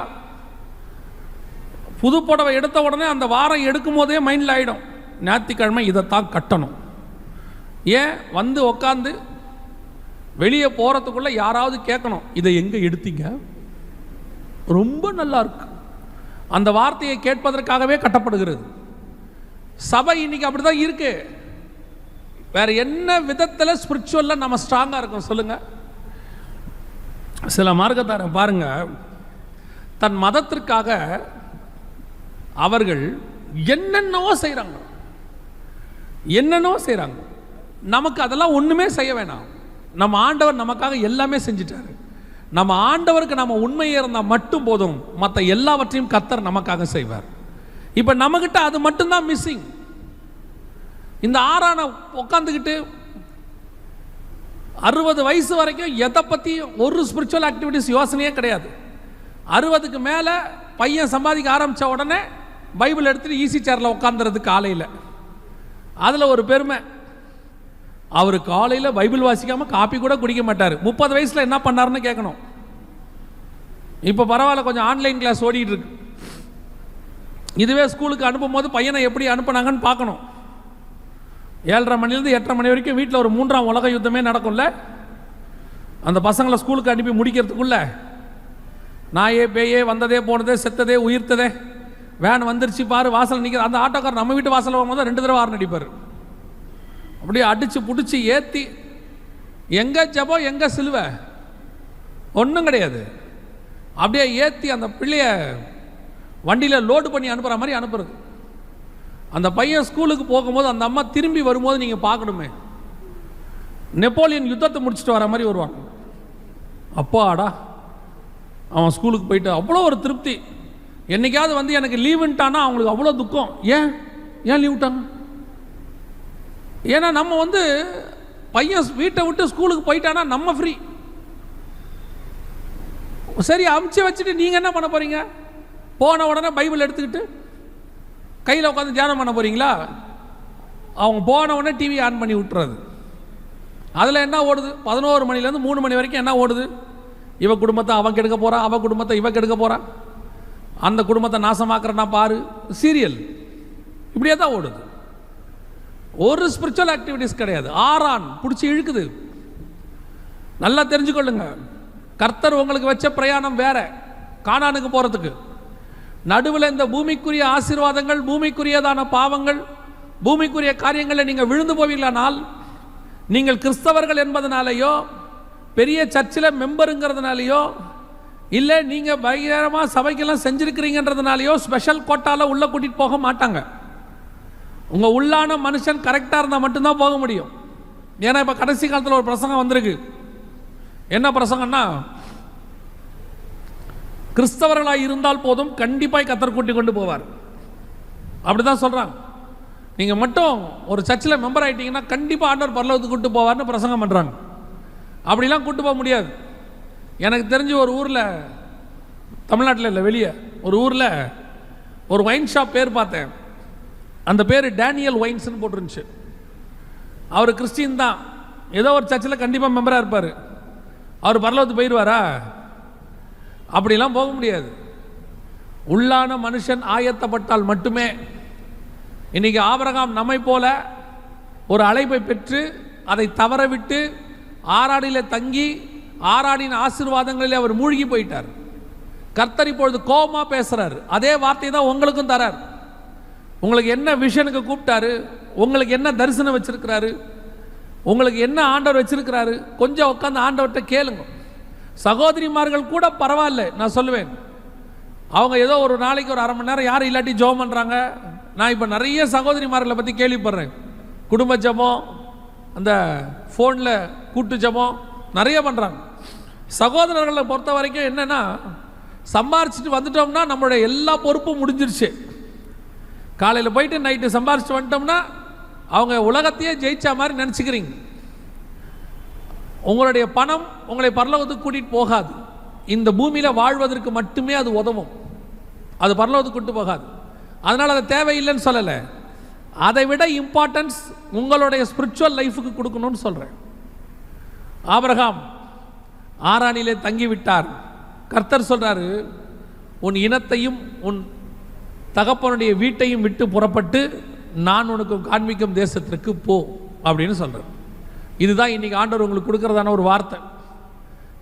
புது புடவை எடுத்த உடனே அந்த வாரம் எடுக்கும் போதே மைண்டில் ஆகிடும், ஞாயிற்றுக்கிழமை இதைத்தான் கட்டணும். ஏன் வந்து உக்காந்து வெளியே போகிறதுக்குள்ளே யாராவது கேட்கணும், இதை எங்கே எடுத்தீங்க, ரொம்ப நல்லா இருக்கு. அந்த வார்த்தையை கேட்பதற்காகவே கட்டப்படுகிறது. சபை இன்னைக்கு அப்படி தான் இருக்கு. வேற என்ன விதத்தில் ஸ்பிரிச்சுவலில் நம்ம ஸ்ட்ராங்காக இருக்கோம் சொல்லுங்க? சில மார்க்கத்தாரன் பாருங்க, தன் மதத்திற்காக அவர்கள் என்னென்னவோ செய்கிறாங்க, என்னென்னவோ செய்கிறாங்க. நமக்கு அதெல்லாம் ஒன்றுமே செய்ய வேணாம். நம்ம ஆண்டவர் நமக்காக எல்லாமே செஞ்சிட்டாரு. நம்ம ஆண்டவருக்கு நம்ம உண்மையை இருந்தால் மட்டும் போதும், மற்ற எல்லாவற்றையும் கர்த்தர் நமக்காக செய்வார். இப்போ நம்மகிட்ட அது மட்டும்தான் மிஸ்ஸிங். இந்த ஆறான உட்காந்துக்கிட்டு 60 வயசு வரைக்கும் எதை பற்றி ஒரு ஸ்பிரிச்சுவல் ஆக்டிவிட்டிஸ் யோசனையே கிடையாது. 60க்கு மேலே பையன் சம்பாதிக்க ஆரம்பித்த உடனே பைபிள் எடுத்துகிட்டு ஈஸி சேரில் உட்காந்துறது காலையில். அதில் ஒரு பெருமை, அவர் காலையில் பைபிள் வாசிக்காமல் காப்பி கூட குடிக்க மாட்டார். 30 வயசில் என்ன பண்ணாருன்னு கேட்கணும். இப்போ பரவாயில்ல, கொஞ்சம் ஆன்லைன் கிளாஸ் ஓடிட்டு இருக்கு. இதுவே ஸ்கூலுக்கு அனுப்பும் போது பையனை எப்படி அனுப்புனாங்கன்னு பார்க்கணும். 7:30 மணிலேருந்து 8:30 மணி வரைக்கும் வீட்டில் ஒரு 3ஆம் உலக யுத்தமே நடக்கும்ல. அந்த பசங்களை ஸ்கூலுக்கு அனுப்பி முடிக்கிறதுக்குள்ள நாயே பேயே வந்ததே போனதே செத்ததே உயிர்த்ததே வேன் வந்துருச்சு பாரு வாசல் நிற்கிற அந்த ஆட்டோக்கார் நம்ம வீட்டு வாசலில் வரும்போது 2 தடவை ஹார்ன் அடிப்பார். அப்படியே அடித்து பிடிச்சி ஏற்றி எங்கே ஜபம் எங்கே சிலுவை ஒன்றும் கிடையாது. அப்படியே ஏற்றி அந்த பிள்ளைய வண்டியில் லோடு பண்ணி அனுப்புகிற மாதிரி அனுப்புறது. அந்த பையன் ஸ்கூலுக்கு போகும்போது அந்த அம்மா திரும்பி வரும்போது நீங்கள் பார்க்கணுமே, நெப்போலியன் யுத்தத்தை முடிச்சுட்டு வர மாதிரி வருவாங்க. அப்பாடா அவன் ஸ்கூலுக்கு போயிட்டு அவ்வளோ ஒரு திருப்தி. என்னைக்காவது வந்து எனக்கு லீவுன்ட்டானா அவங்களுக்கு அவ்வளோ துக்கம். ஏன் லீவ் விட்டாங்க? ஏன்னா நம்ம வந்து பையன் வீட்டை விட்டு ஸ்கூலுக்கு போயிட்டானா நம்ம ஃப்ரீ. சரி, அமுச்சு வச்சுட்டு நீங்கள் என்ன பண்ண போகிறீங்க? போன உடனே பைபிள் எடுத்துக்கிட்டு கையில் உட்காந்து தியானம் பண்ண போகிறீங்களா? அவங்க போன உடனே டிவி ஆன் பண்ணி விட்டுறது. அதில் என்ன ஓடுது? 11 மணிலேருந்து 3 மணி வரைக்கும் என்ன ஓடுது? இவ குடும்பத்தை அவன் கெடுக்க போகிறான், அவன் குடும்பத்தை இவ கெடுக்க போகிறான், அந்த குடும்பத்தை நாசமாக்குறனா பாரு, சீரியல் இப்படியே தான் ஓடுது. ஒரு ஸ்பிரிச்சுவல் ஆக்டிவிட்டிஸ் கிடையாது. ஆறான் பிடிச்சி இழுக்குது. நல்லா தெரிஞ்சுக்கொள்ளுங்க, கர்த்தர் உங்களுக்கு வச்ச பிரயாணம் வேற. கானானுக்கு போகிறதுக்கு நடுவில் இந்த பூமிக்குரிய ஆசீர்வாதங்கள், பூமிக்குரியதான பாவங்கள், பூமிக்குரிய காரியங்களை நீங்கள் விழுந்து போவீங்களானால், நீங்கள் கிறிஸ்தவர்கள் என்பதனாலேயோ பெரிய சர்ச்சில் மெம்பருங்கிறதுனாலையோ இல்லை நீங்கள் பயங்கரமாக சபைக்கெல்லாம் செஞ்சுருக்கிறீங்கன்றதுனாலையோ ஸ்பெஷல் கோட்டாவில் உள்ளே கூட்டிகிட்டு போக மாட்டாங்க. உங்கள் உள்ளான மனுஷன் கரெக்டாக இருந்தால் மட்டும்தான் போக முடியும். ஏன்னா இப்போ கடைசி காலத்தில் ஒரு பிரசங்கம் வந்திருக்கு. என்ன பிரசங்கம்னா, கிறிஸ்தவர்களாக இருந்தால் போதும், கண்டிப்பாக கர்த்தர் கூட்டி கொண்டு போவார். அப்படி தான் சொல்கிறாங்க. நீங்கள் மட்டும் ஒரு சர்ச்சில் மெம்பர் ஆகிட்டீங்கன்னா கண்டிப்பாக ஆண்டவர் பரலோகத்துக்கு கூட்டு போவார்னு பிரசங்கம் பண்ணுறாங்க. அப்படிலாம் கூட்டு போக முடியாது. எனக்கு தெரிஞ்சு ஒரு ஊரில், தமிழ்நாட்டில் இல்லை வெளியே ஒரு ஊரில் ஒரு ஒயின் ஷாப் பேர் பார்த்தேன். அந்த பேர் டேனியல் ஒயின்ஸ்னு போட்டுருந்துச்சு. அவர் கிறிஸ்டின் தான், ஏதோ ஒரு சர்ச்சில் கண்டிப்பாக மெம்பராக இருப்பார். அவர் பரலோகத்துக்கு போயிடுவாரா? அப்படிலாம் போக முடியாது. உள்ளான மனுஷன் ஆயத்தப்பட்டால் மட்டுமே. இன்னைக்கு ஆபிரகாம் நம்மை போல ஒரு அழைப்பை பெற்று அதை தவறவிட்டு ஆராடியில தங்கி ஆராடின் ஆசீர்வாதங்களில் அவர் மூழ்கி போயிட்டார். கர்த்தர் இப்பொழுது கோபமா பேசுறார். அதே வார்த்தை தான் உங்களுக்கும் தரார். உங்களுக்கு என்ன விஷனுக்கு கூப்பிட்டாரு, உங்களுக்கு என்ன தரிசனம் வச்சிருக்கிறாரு, உங்களுக்கு என்ன ஆண்டவர் வச்சிருக்கிறாரு, கொஞ்சம் உட்காந்து ஆண்டவர்கிட்ட கேளுங்க. சகோதரிமார்கள் கூட பரவாயில்ல, நான் சொல்லுவேன். அவங்க ஏதோ ஒரு நாளைக்கு ஒரு 1/2 மணி நேரம் யாரும் இல்லாட்டி ஜெபம் பண்ணுறாங்க. நான் இப்போ நிறைய சகோதரிமார்களை பற்றி கேள்விப்படுறேன். குடும்ப ஜெபம், அந்த ஃபோனில் கூட்டு ஜெபம் நிறைய பண்ணுறாங்க. சகோதரர்களை பொறுத்த வரைக்கும் என்னென்னா, சம்பாரிச்சிட்டு வந்துட்டோம்னா நம்மளுடைய எல்லா பொறுப்பும் முடிஞ்சிருச்சு. காலையில் போயிட்டு நைட்டு சம்பாரிச்சிட்டு வந்துட்டோம்னா அவங்க உலகத்தையே ஜெயிச்சா மாதிரி நினச்சிக்கிறீங்க. உங்களுடைய பணம் உங்களை பரலோகத்துக்கு கூட்டிகிட்டு போகாது. இந்த பூமியில் வாழ்வதற்கு மட்டுமே அது உதவும், அது பரலோகத்துக்கு கூட்டு போகாது. அதனால் அது தேவையில்லைன்னு சொல்லலை. அதை விட இம்பார்ட்டன்ஸ் உங்களுடைய ஸ்பிரிச்சுவல் லைஃபுக்கு கொடுக்கணும்னு சொல்கிறேன். ஆபிரகாம் ஆரானிலே தங்கிவிட்டார். கர்த்தர் சொல்கிறாரு, உன் இனத்தையும் உன் தகப்பனுடைய வீட்டையும் விட்டு புறப்பட்டு நான் உனக்கு காண்பிக்கும் தேசத்திற்கு போ அப்படின்னு சொல்கிறேன். இதுதான் இன்றைக்கி ஆண்டவர் உங்களுக்கு கொடுக்குறதான ஒரு வார்த்தை.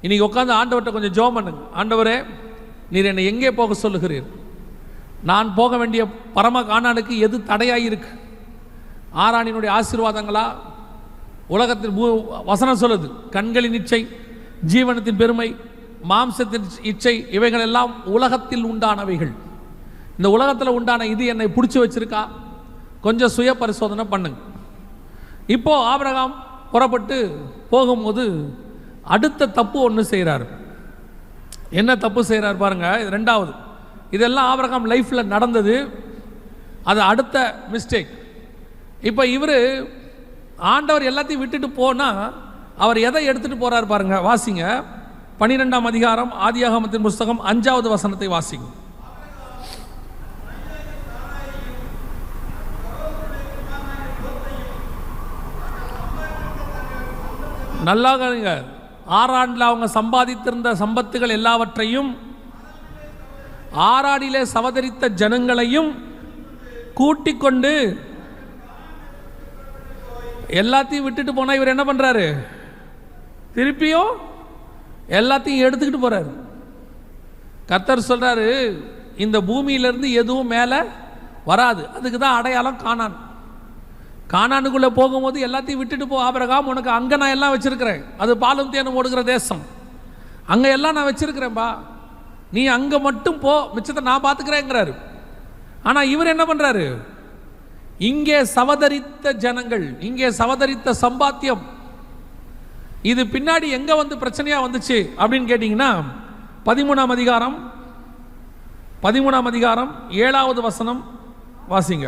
இன்றைக்கி உட்காந்து ஆண்டவர்கிட்ட கொஞ்சம் ஜெபம் பண்ணுங்க. ஆண்டவரே, நீர் என்னை எங்கே போக சொல்லுகிறீர்? நான் போக வேண்டிய பரம கானானுக்கு எது தடையாயிருக்கு? ஆரானினுடைய ஆசீர்வாதங்களா? உலகத்தின் வசனம் சொல்லுது, கண்களின் இச்சை, ஜீவனத்தின் பெருமை, மாம்சத்தின் இச்சை, இவைகள் எல்லாம் உலகத்தில் உண்டானவைகள். இந்த உலகத்தில் உண்டான இது என்னை பிடிச்சி வச்சிருக்கா? கொஞ்சம் சுய பரிசோதனை பண்ணுங்க. இப்போ ஆபிரகாம் புறப்பட்டு போகும்போது அடுத்த தப்பு ஒன்று செய்கிறார். என்ன தப்பு செய்கிறார் பாருங்க, இது 2வது. இதெல்லாம் ஆபிரகாம் லைஃப்பில் நடந்தது, அது அடுத்த மிஸ்டேக். இப்போ இவர் ஆண்டவர் எல்லாத்தையும் விட்டுட்டு போனால் அவர் எதை எடுத்துகிட்டு போகிறார் பாருங்க. வாசிங்க 12ஆம் அதிகாரம் ஆதியாகமத்தின் புஸ்தகம் 5வது வசனத்தை வாசிங்க. நல்லா கேளுங்க. ஆறாண்டில் அவங்க சம்பாதித்திருந்த சம்பத்துகள் எல்லாவற்றையும் ஆராடிலே சவதரித்த ஜனங்களையும் கூட்டிக் கொண்டு எல்லாத்தையும் விட்டுட்டு போனா இவர் என்ன பண்றாரு? திருப்பியும் எல்லாத்தையும் எடுத்துக்கிட்டு போறாரு. கர்த்தர் சொல்றாரு, இந்த பூமியிலிருந்து எதுவும் மேலே வராது. அதுக்கு தான் அடையாளம் கானான். கானானுக்குள்ளே போகும்போது எல்லாத்தையும் விட்டுட்டு போ ஆபிரகாம், உனக்கு அங்கே நான் எல்லாம் வச்சிருக்கிறேன், அது பாலும் தேனும் ஓடுகிற தேசம், அங்கே எல்லாம் நான் வச்சிருக்கிறேன்பா, நீ அங்கே மட்டும் போ, மிச்சத்தை நான் பார்த்துக்கிறேங்கிறாரு. ஆனால் இவர் என்ன பண்ணுறாரு? இங்கே சவதரித்த ஜனங்கள், இங்கே சவதரித்த சம்பாத்தியம், இது பின்னாடி எங்கே வந்து பிரச்சனையாக வந்துச்சு அப்படின்னு கேட்டிங்கன்னா 13ஆம் அதிகாரம் 7வது வசனம் வாசிங்க.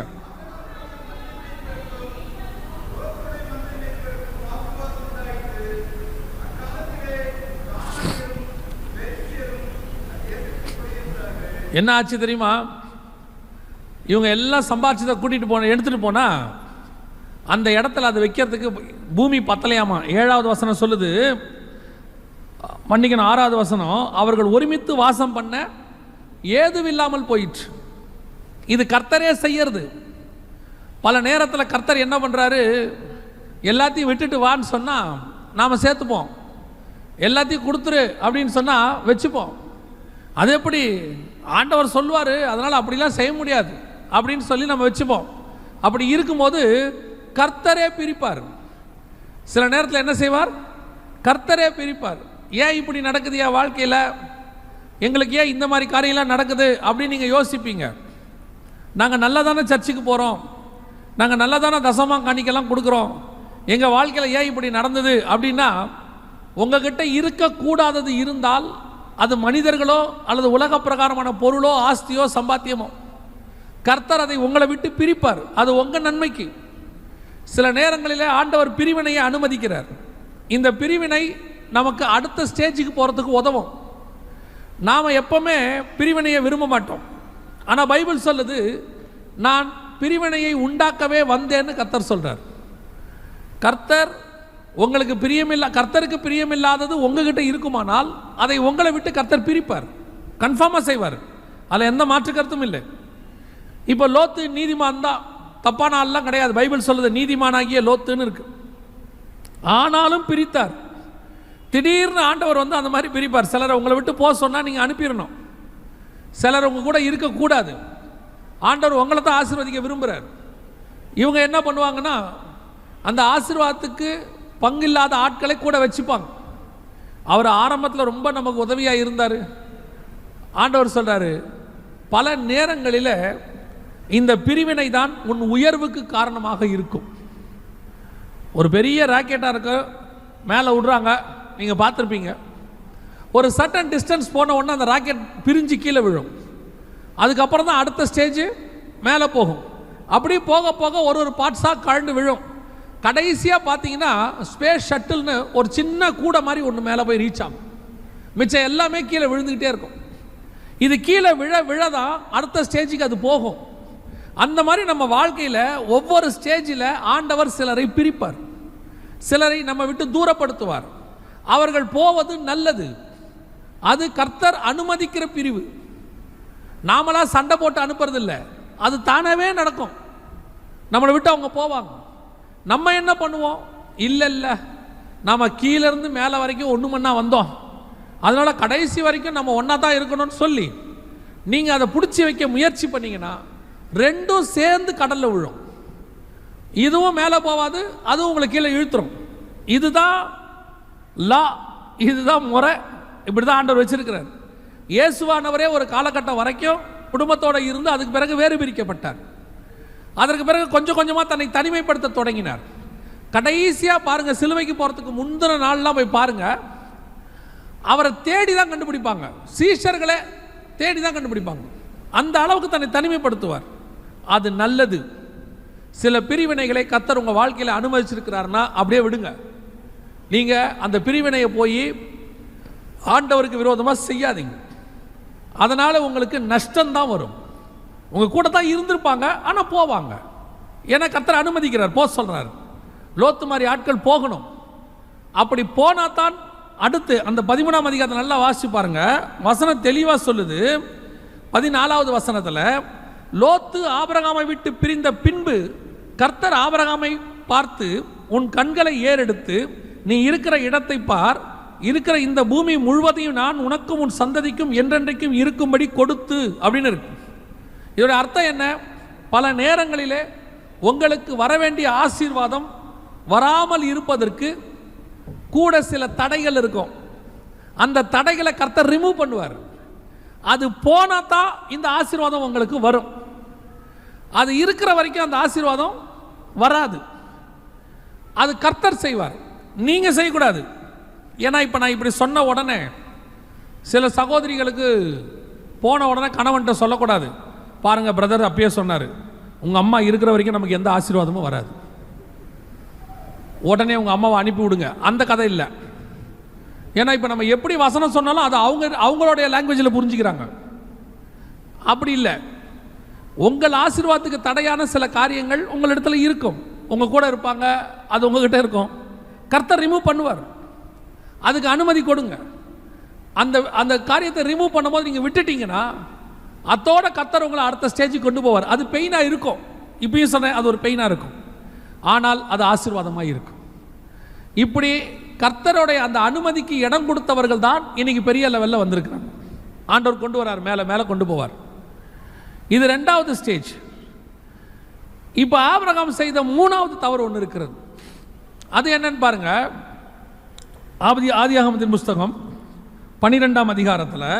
என்ன ஆச்சு தெரியுமா? இவங்க எல்லாம் சம்பாதிச்சதை கூட்டிகிட்டு எடுத்துகிட்டு போனால் அந்த இடத்துல அதை வைக்கிறதுக்கு பூமி பத்தலையாமா. 7வது வசனம் சொல்லுது, மன்னிக்கணும் 6வது வசனம், அவர்கள் ஒருமித்து வாசம் பண்ண ஏதுவில்லாமல் போயிற்று. இது கர்த்தரே செய்யறது. பல நேரத்தில் கர்த்தர் என்ன பண்ணுறாரு? எல்லாத்தையும் விட்டுட்டு வான்னு சொன்னால் நாம் சேர்த்துப்போம், எல்லாத்தையும் கொடுத்துரு அப்படின்னு சொன்னால் வச்சுப்போம். அது எப்படி? ஆண்டவர் சொல்வார், அதனால் அப்படிலாம் செய்ய முடியாது அப்படின்னு சொல்லி நம்ம வச்சுப்போம். அப்படி இருக்கும்போது கர்த்தரே பிரிப்பார். சில நேரத்தில் என்ன செய்வார்? கர்த்தரே பிரிப்பார். ஏன் இப்படி நடக்குது என் வாழ்க்கையில், எங்களுக்கு ஏன் இந்த மாதிரி காரியம்லாம் நடக்குது அப்படின்னு நீங்கள் யோசிப்பீங்க. நாங்கள் நல்லா தானே சர்ச்சுக்கு போகிறோம், நாங்கள் நல்லா தானே தசமாக காணிக்கெல்லாம் கொடுக்குறோம், எங்கள் வாழ்க்கையில் ஏன் இப்படி நடந்தது அப்படின்னா, உங்ககிட்ட இருக்கக்கூடாதது இருந்தால் அது மனிதர்களோ அல்லது உலக பிரகாரமான பொருளோ ஆஸ்தியோ சம்பாத்தியமோ, கர்த்தர் அதை உங்களை விட்டு பிரிப்பார். அது உங்கள் நன்மைக்கு. சில நேரங்களிலே ஆண்டவர் பிரிவினையை அனுமதிக்கிறார். இந்த பிரிவினை நமக்கு அடுத்த ஸ்டேஜுக்கு போகிறதுக்கு உதவும். நாம் எப்பவுமே பிரிவினையை விரும்ப மாட்டோம். ஆனால் பைபிள் சொல்லுது, நான் பிரிவினையை உண்டாக்கவே வந்தேன்னு கர்த்தர் சொல்கிறார். கர்த்தர் உங்களுக்கு கர்த்தருக்கு பிரியமில்லாதது உங்ககிட்ட இருக்குமானால் அதை உங்களை விட்டு கர்த்தர் பிரிப்பார், கன்ஃபார்மாக செய்வார். அதில் எந்த மாற்று கருத்தும் இல்லை. இப்போ லோத்து நீதிமான் தான், தப்பான ஆள்லாம் கிடையாது. பைபிள் சொல்லுது நீதிமானாகிய லோத்துன்னு இருக்கு. ஆனாலும் பிரித்தார். திடீர்னு ஆண்டவர் வந்து அந்த மாதிரி பிரிப்பார். சிலரை உங்களை விட்டு போக சொன்னால் நீங்கள் அனுப்பிடணும், சிலர் உங்க கூட இருக்கக்கூடாது. ஆண்டவர் உங்களை தான் ஆசீர்வதிக்க விரும்புகிறார். இவங்க என்ன பண்ணுவாங்கன்னா, அந்த ஆசீர்வாதத்துக்கு பங்கில்லாத ஆட்களை கூட வச்சுப்பாங்க. அவர் ஆரம்பத்தில் ரொம்ப நமக்கு உதவியாக இருந்தார். ஆண்டவர் சொல்கிறாரு, பல நேரங்களில் இந்த பிரிவினை தான் உன் உயர்வுக்கு காரணமாக இருக்கும். ஒரு பெரிய ராக்கெட்டாக இருக்க மேலே விடுறாங்க, நீங்கள் பார்த்துருப்பீங்க. ஒரு சர்டன் டிஸ்டன்ஸ் போன உடனே அந்த ராக்கெட் பிரிஞ்சு கீழே விழும். அதுக்கப்புறம் தான் அடுத்த ஸ்டேஜ் மேலே போகும். அப்படி போக போக ஒரு பார்ட்ஸாக கழண்டு விழும். கடைசியாக பார்த்தீங்கன்னா ஸ்பேஸ் ஷட்டில்னு ஒரு சின்ன கூடை மாதிரி ஒன்று மேலே போய் ரீச் ஆகும். மிச்சம் எல்லாமே கீழே விழுந்துக்கிட்டே இருக்கும். இது கீழே விழ தான் அடுத்த ஸ்டேஜுக்கு அது போகும். அந்த மாதிரி நம்ம வாழ்க்கையில் ஒவ்வொரு ஸ்டேஜில் ஆண்டவர் சிலரை பிரிப்பார், சிலரை நம்ம விட்டு தூரப்படுத்துவார். அவர்கள் போவது நல்லது. அது கர்த்தர் அனுமதிக்கிற பிரிவு. நாமளா சண்டை போட்டு அனுப்புறதில்லை, அது தானாகவே நடக்கும். நம்மளை விட்டு அவங்க போவாங்க. நம்ம என்ன பண்ணுவோம்? இல்லை நாம் கீழேருந்து மேலே வரைக்கும் ஒன்று மண்ணா வந்தோம், அதனால் கடைசி வரைக்கும் நம்ம ஒன்றா தான் இருக்கணும்னு சொல்லி நீங்கள் அதை பிடிச்சி வைக்க முயற்சி பண்ணிங்கன்னா ரெண்டும் சேர்ந்து கடலில் விழும். இதுவும் மேலே போவாது, அதுவும் உங்களை கீழே இழுத்துரும். இதுதான் லா, இதுதான் முறை. இப்படி தான் ஆண்டவர் வச்சிருக்கிறார். இயேசுவானவரே ஒரு காலகட்டம் வரைக்கும் குடும்பத்தோடு இருந்து அதுக்கு பிறகு வேறு பிரிக்கப்பட்டார். அதற்கு பிறகு கொஞ்சம் கொஞ்சமாக தன்னை தனிமைப்படுத்த தொடங்கினார். கடைசியாக பாருங்கள், சிலுவைக்கு போகிறதுக்கு முந்தின நாள்லாம் போய் பாருங்கள், அவரை தேடி தான் கண்டுபிடிப்பாங்க. சீஷர்களை தேடி தான் கண்டுபிடிப்பாங்க. அந்த அளவுக்கு தன்னை தனிமைப்படுத்துவார். அது நல்லது. சில பிரிவினைகளை கர்த்தர் உங்கள் வாழ்க்கையில் அனுமதிச்சிருக்கிறாருன்னா அப்படியே விடுங்க. நீங்கள் அந்த பிரிவினையை போய் ஆண்டவருக்கு விரோதமாக செய்யாதீங்க. அதனால் உங்களுக்கு நஷ்டம்தான் வரும். உங்கள் கூட தான் இருந்திருப்பாங்க, ஆனால் போவாங்க. ஏன்னா கர்த்தர் அனுமதிக்கிறார், போக சொல்கிறார். லோத்து மாதிரி ஆட்கள் போகணும். அப்படி போனால் தான் அடுத்து அந்த 13ஆம் அதிகாரத்தை நல்லா வாசிச்சு பாருங்க. வசனம் தெளிவாக சொல்லுது, 14வது வசனத்தில், லோத்து ஆபிரகாமை விட்டு பிரிந்த பின்பு கர்த்தர் ஆபிரகாமை பார்த்து, உன் கண்களை ஏறெடுத்து நீ இருக்கிற இடத்தை பார், இருக்கிற இந்த பூமி முழுவதையும் நான் உனக்கும் உன் சந்ததிக்கும் என்றென்றைக்கும் இருக்கும்படி கொடுத்து அப்படின்னு இருக்கு. இதோட அர்த்தம் என்ன? பல நேரங்களிலே உங்களுக்கு வர வேண்டிய ஆசீர்வாதம் வராமல் இருப்பதற்கு கூட சில தடைகள் இருக்கும். அந்த தடைகளை கர்த்தர் ரிமூவ் பண்ணுவார். அது போனா தான் இந்த ஆசீர்வாதம் உங்களுக்கு வரும். அது இருக்கிற வரைக்கும் அந்த ஆசீர்வாதம் வராது. அது கர்த்தர் செய்வார், நீங்க செய்யக்கூடாது. ஏன்னா இப்போ நான் இப்படி சொன்ன உடனே சில சகோதரிகளுக்கு போன உடனே கணவன்கிட்ட சொல்லக்கூடாது, பாருங்க பிரதர் அப்பயே சொன்னார், உங்கள் அம்மா இருக்கிற வரைக்கும் நமக்கு எந்த ஆசீர்வாதமும் வராது, உடனே உங்கள் அம்மாவை அனுப்பி விடுங்க, அந்த கதை இல்லை. ஏன்னா இப்போ நம்ம எப்படி வசனம் சொன்னாலும் அது அவங்களுடைய லாங்குவேஜில் புரிஞ்சுக்கிறாங்க. அப்படி இல்லை. உங்கள் ஆசீர்வாதத்துக்கு தடையான சில காரியங்கள் உங்களிடத்துல இருக்கும், உங்கள் கூட இருப்பாங்க, அது உங்ககிட்ட இருக்கும். கர்த்தர் ரிமூவ் பண்ணுவார், அதுக்கு அனுமதி கொடுங்க. அந்த அந்த காரியத்தை ரிமூவ் பண்ணும்போது நீங்கள் விட்டுட்டீங்கன்னா அதோட கர்த்தர் உங்களை அடுத்த ஸ்டேஜுக்கு கொண்டு போவார். அது பெயினாக இருக்கும், இப்பயும் சொன்னேன், அது ஒரு பெயினாக இருக்கும், ஆனால் அது ஆசீர்வாதமாக இருக்கும். இப்படி கர்த்தருடைய அந்த அனுமதிக்கு இடம் கொடுத்தவர்கள் தான் இன்னைக்கு பெரிய லெவலில் வந்திருக்கிறாங்க. ஆண்டவர் கொண்டு வரார், மேலே மேலே கொண்டு போவார். இது 2வது ஸ்டேஜ். இப்போ ஆபிரகாம் செய்த 3வது தவறு ஒன்று இருக்கிறது. அது என்னன்னு பாருங்க. ஆதியாகமத்தின் புஸ்தகம் 12ஆம் அதிகாரத்தில்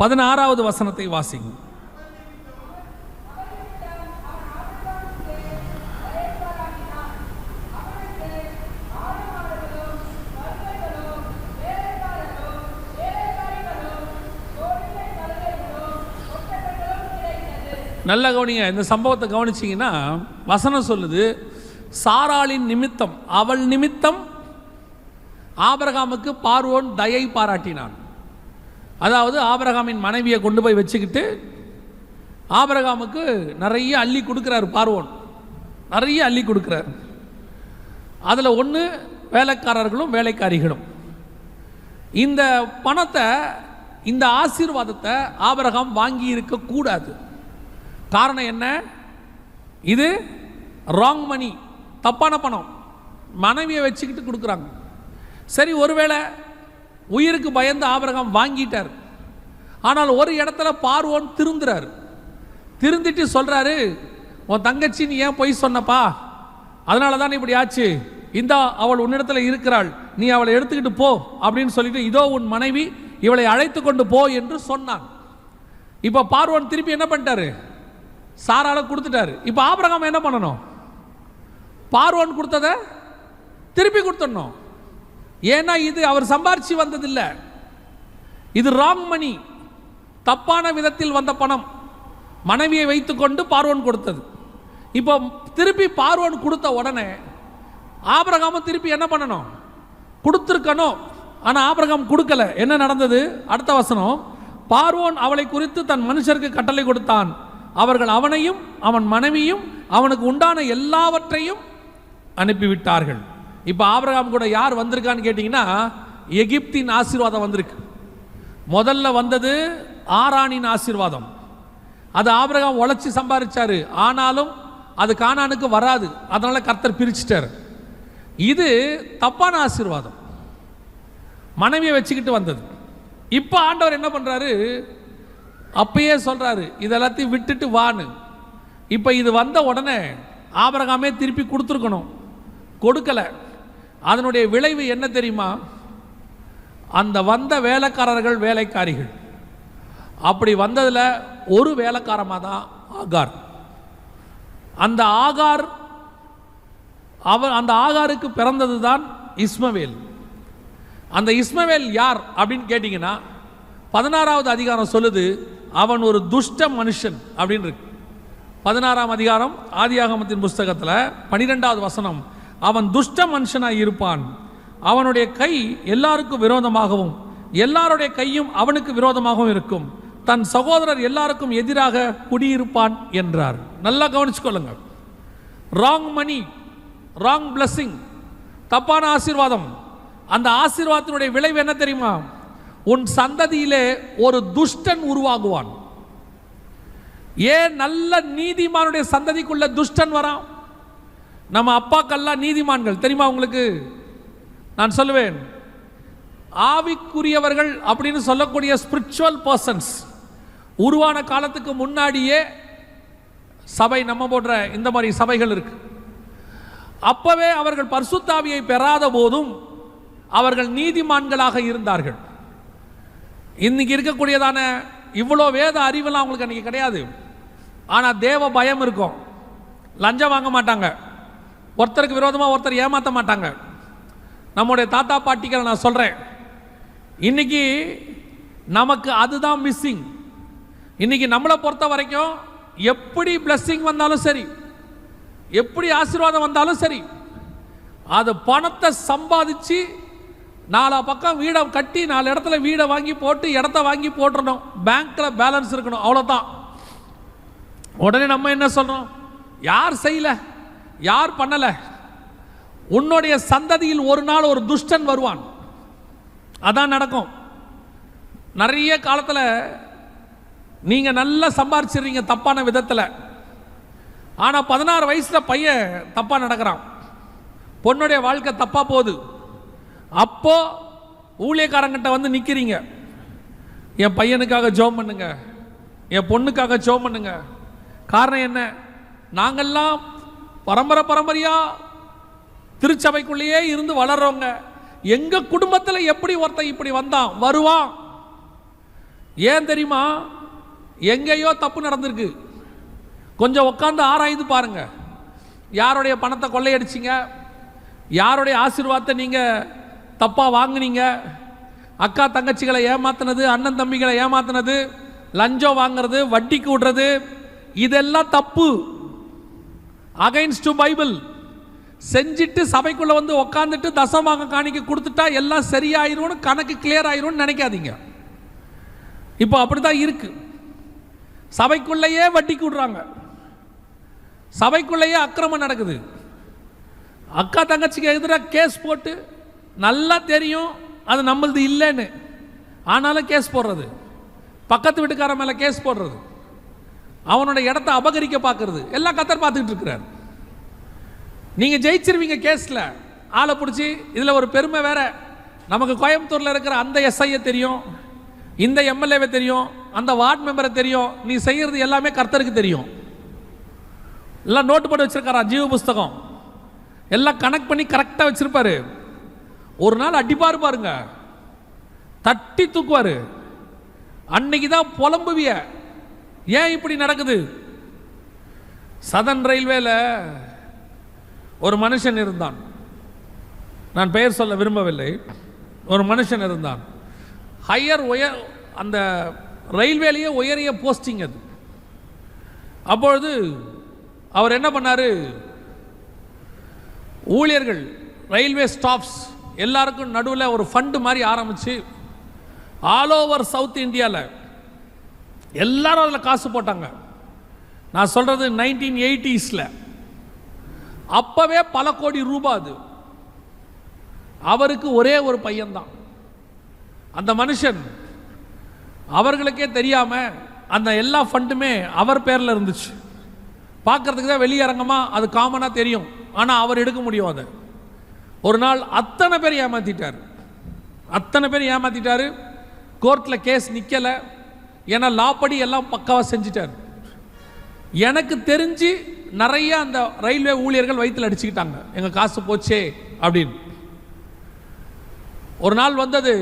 16வது வசனத்தை வாசிங்க. நல்ல கவனிங்க, இந்த சம்பவத்தை கவனிச்சிங்கன்னா வசனம் சொல்லுது, சாராளின் நிமித்தம், அவள் நிமித்தம் ஆபிரகாமுக்கு பார்வோன் தயை பாராட்டினான். அதாவது ஆபிரகாமின் மனைவியை கொண்டு போய் வச்சுக்கிட்டு ஆபிரகாமுக்கு நிறைய அள்ளி கொடுக்குறாரு பார்வோன், நிறைய அள்ளி கொடுக்குறார். அதில் ஒன்று வேலைக்காரர்களும் வேலைக்காரிகளும். இந்த பணத்தை, இந்த ஆசீர்வாதத்தை ஆபிரகாம் வாங்கி இருக்கக்கூடாது. காரணம் என்ன? இது ராங் மணி, தப்பான பணம், மனைவியை வச்சுக்கிட்டு கொடுக்குறாங்க. சரி, ஒருவேளை உயிருக்கு பயந்து ஆபிரகாம் வாங்கிட்டார். ஆனால் ஒரு இடத்துல பார்வோன் திருந்துறார். திருந்திட்டு சொல்றாரு, உன் தங்கச்சி நீ ஏன் பொய் சொன்னப்பா, அதனால தான் இப்படி ஆச்சு, இந்த அவள் உன்னிடத்தில் இருக்கிறாள், நீ அவளை எடுத்துக்கிட்டு போ அப்படின்னு சொல்லிட்டு, இதோ உன் மனைவி, இவளை அழைத்து கொண்டு போ என்று சொன்னான். இப்போ பார்வோன் திருப்பி என்ன பண்ணிட்டாரு? சாராள கொடுத்துட்டாரு. இப்போ ஆபிரகாம் என்ன பண்ணணும்? பார்வோன் கொடுத்ததை திருப்பி கொடுத்துடணும். ஏன்னா இது அவர் சம்பாரிச்சு வந்ததில்லை, இது ராங் மணி, தப்பான விதத்தில் வந்த பணம், மனைவியை வைத்துக்கொண்டு பார்வோன் கொடுத்தது. இப்போ திருப்பி பார்வோன் கொடுத்த உடனே ஆபிரகாமும் திருப்பி என்ன பண்ணணும்? கொடுத்துருக்கணும். ஆனால் ஆபிரகாம் கொடுக்கல. என்ன நடந்தது? அடுத்த வசனம், பார்வோன் அவளை குறித்து தன் மனுஷருக்கு கட்டளை கொடுத்தான், அவர்கள் அவனையும் அவன் மனைவியும் அவனுக்கு உண்டான எல்லாவற்றையும் அனுப்பிவிட்டார்கள். இப்போ ஆபிரகாம் கூட யார் வந்திருக்கான்னு கேட்டிங்கன்னா, எகிப்தின் ஆசீர்வாதம் வந்திருக்கு. முதல்ல வந்தது ஆரானின் ஆசீர்வாதம். அது ஆபிரகாம் உழைச்சி சம்பாதிச்சாரு, ஆனாலும் அது கானானுக்கு வராது, அதனால கர்த்தர் பிரிச்சுட்டார். இது தப்பான ஆசீர்வாதம், மனைவியை வச்சுக்கிட்டு வந்தது. இப்போ ஆண்டவர் என்ன பண்ணுறாரு? அப்பயே சொல்றாரு, இதெல்லாத்தையும் விட்டுட்டு வான்னு. இப்போ இது வந்த உடனே ஆபிரகாமே திருப்பி கொடுத்துருக்கணும், கொடுக்கல. அதனுடைய விளைவு என்ன தெரியுமா? அந்த வந்த வேலைக்காரர்கள் வேலைக்காரிகள், அப்படி வந்ததில் ஒரு வேலைக்காரமாக தான் ஆகார். அந்த ஆகார், அந்த ஆகாருக்கு பிறந்தது தான் இஸ்மவேல். அந்த இஸ்மவேல் யார் அப்படின்னு கேட்டிங்கன்னா 16வது அதிகாரம் சொல்லுது, அவன் ஒரு துஷ்ட மனுஷன் அப்படின்னு இருக்கு. 16ஆம் அதிகாரம் ஆதியாகமத்தின் புஸ்தகத்தில் 12வது வசனம், அவன் துஷ்ட மனுஷனாய் இருப்பான், அவனுடைய கை எல்லாருக்கும் விரோதமாகவும் எல்லாருடைய கையும் அவனுக்கு விரோதமாகவும் இருக்கும், தன் சகோதரர் எல்லாருக்கும் எதிராக குடியிருப்பான் என்றார். நல்லா கவனிச்சுக்கொள்ளுங்க. ராங் மணி, ராங் பிளஸிங், தப்பான ஆசீர்வாதம். அந்த ஆசீர்வாதத்தினுடைய விளைவு என்ன தெரியுமா? உன் சந்ததியிலே ஒரு துஷ்டன் உருவாகுவான். ஏன் நல்ல நீதிமானுடைய சந்ததிக்குள்ள துஷ்டன் வரான்? நம்ம அப்பாக்கெல்லாம் நீதிமான்கள் தெரியுமா உங்களுக்கு? நான் சொல்லுவேன், ஆவிக்குரியவர்கள் அப்படின்னு சொல்லக்கூடிய ஸ்பிரிச்சுவல் பர்சன்ஸ் உருவான காலத்துக்கு முன்னாடியே சபை, நம்ம போன்ற இந்த மாதிரி சபைகள் இருக்கு. அப்பவே அவர்கள் பரிசுத்தாவியை பெறாத போதும் அவர்கள் நீதிமான்களாக இருந்தார்கள். இன்னைக்கு இருக்கக்கூடியதான இவ்வளோ வேத அறிவெல்லாம் அவங்களுக்கு அன்றைக்கி கிடையாது. ஆனால் தேவ பயம் இருக்கும். லஞ்சம் வாங்க மாட்டாங்க, ஒருத்தருக்கு விரோதமாக ஒருத்தர் ஏமாற்ற மாட்டாங்க. நம்முடைய தாத்தா பாட்டிகளை நான் சொல்கிறேன், இன்னைக்கு நமக்கு அதுதான் மிஸ்ஸிங். இன்னைக்கு நம்மளை பொறுத்த வரைக்கும் எப்படி பிளஸ்ஸிங் வந்தாலும் சரி, எப்படி ஆசீர்வாதம் வந்தாலும் சரி, அது பணத்தை சம்பாதிச்சு 4 பக்கம் வீடை கட்டி 4 இடத்துல வீடை வாங்கி போட்டு இடத்த வாங்கி போட்டுடணும், பேங்க்கில் பேலன்ஸ் இருக்கணும், அவ்வளோதான். உடனே நம்ம என்ன சொல்கிறோம்? யார் செய்யலை, யார் பண்ணலை? உன்னுடைய சந்ததியில் ஒரு நாள் ஒரு துஷ்டன் வருவான். அதான் நடக்கும். நிறைய காலத்தில் நீங்கள் நல்லா சம்பாரிச்சிடுறீங்க தப்பான விதத்தில். ஆனால் 16 வயசில் பையன் தப்பாக நடக்கிறான், பொண்ணுடைய வாழ்க்கை தப்பாக போகுது. அப்போ ஊழியக்காரங்கிட்ட வந்து நிற்கிறீங்க, என் பையனுக்காக ஜெபம் பண்ணுங்க, என் பொண்ணுக்காக ஜெபம் பண்ணுங்க. காரணம் என்ன? நாங்கள்லாம் பரம்பரையாக திருச்சபைக்குள்ளேயே இருந்து வளர்றவங்க. எங்கள் குடும்பத்தில் எப்படி ஒருத்தன் இப்படி வந்தான் வருவான்? ஏன் தெரியுமா? எங்கேயோ தப்பு நடந்திருக்கு. கொஞ்சம் உட்காந்து ஆராய்ந்து பாருங்க. யாருடைய பணத்தை கொள்ளையடிச்சிங்க, யாருடைய ஆசீர்வாதத்தை நீங்கள் தப்பாக வாங்கினீங்க, அக்கா தங்கச்சிகளை ஏமாத்தினது, அண்ணன் தம்பிகளை ஏமாத்தினது, லஞ்சம் வாங்கிறது, வட்டிக்கு விடுறது, இதெல்லாம் தப்பு. Against to Bible. செஞ்சுட்டு சபைக்குள்ளே வந்து உக்காந்துட்டு தசமாக காணிக்க கொடுத்துட்டா எல்லாம் சரியாயிரும்னு, கணக்கு கிளியர் ஆயிரும்னு நினைக்காதீங்க. இப்போ அப்படி தான் இருக்கு. சபைக்குள்ளேயே வட்டிக்கு விடுறாங்க, சபைக்குள்ளேயே அக்கிரமம் நடக்குது. அக்கா தங்கச்சிக்கு எதிராக கேஸ் போட்டு நல்லா தெரியும் அது நம்மளது இல்லைன்னு, ஆனாலும் கேஸ் போடுறது, பக்கத்து வீட்டுக்கார மேலே கேஸ் போடுறது, அவனோட இடத்த அபகரிக்க பார்க்கறது, எல்லாம் கத்தர் பார்த்துக்கிட்டு இருக்கிறார். நீங்கள் ஜெயிச்சிருவீங்க கேஸில், ஆளை பிடிச்சி. இதில் ஒரு பெருமை வேற, நமக்கு கோயம்புத்தூரில் இருக்கிற அந்த எஸ்ஐயை தெரியும், இந்த எம்எல்ஏவை தெரியும், அந்த வார்டு மெம்பரை தெரியும். நீ செய்கிறது எல்லாமே கர்த்தருக்கு தெரியும். எல்லாம் நோட்டு போட்டு வச்சிருக்காரா, ஜீவ புஸ்தகம் எல்லாம் கனெக்ட் பண்ணி கரெக்டாக வச்சிருப்பாரு. ஒரு நாள் அடிப்பாரு பாருங்க, தட்டி தூக்குவாரு. அன்னைக்கு தான் புலம்புவிய, ஏன் இப்படி நடக்குது? சதன் ரயில்வேல ஒரு மனுஷன் இருந்தான், நான் பெயர் சொல்ல விரும்பவில்லை. ஒரு மனுஷன் இருந்தான், அந்த ரயில்வேலேயே உயரிய போஸ்டிங் அது. அப்பொழுது அவர் என்ன பண்ணாரு, ஊழியர்கள், ரயில்வே ஸ்டாஃப்ஸ் எல்லாருக்கும் நடுவில் ஒரு ஃபண்டு மாதிரி ஆரம்பித்து ஆல் ஓவர் சவுத் இந்தியாவில் எல்லாரும் அதில் காசு போட்டாங்க. நான் சொல்கிறது 1980s. அப்போவே பல கோடி ரூபாய் அது. அவருக்கு ஒரே ஒரு பையன்தான். அந்த மனுஷன் அவர்களுக்கே தெரியாமல் அந்த எல்லா ஃபண்டுமே அவர் பேரில் இருந்துச்சு. பார்க்குறதுக்கு தான் வெளியரங்கமாக அது காமனாக தெரியும், ஆனால் அவர் எடுக்க முடியும் அதை. ஒரு நாள் அத்தனை பேர் ஏமாற்றிட்டாரு. கோர்ட்டில் கேஸ் நிற்கலை, ஏன்னா லாப்படி எல்லாம் பக்காவாக செஞ்சிட்டார். எனக்கு தெரிஞ்சு நிறைய அந்த ரயில்வே ஊழியர்கள் வயிற்றில் அடிச்சுக்கிட்டாங்க, எங்கள் காசு போச்சே அப்படின்னு. ஒரு நாள் வந்தது,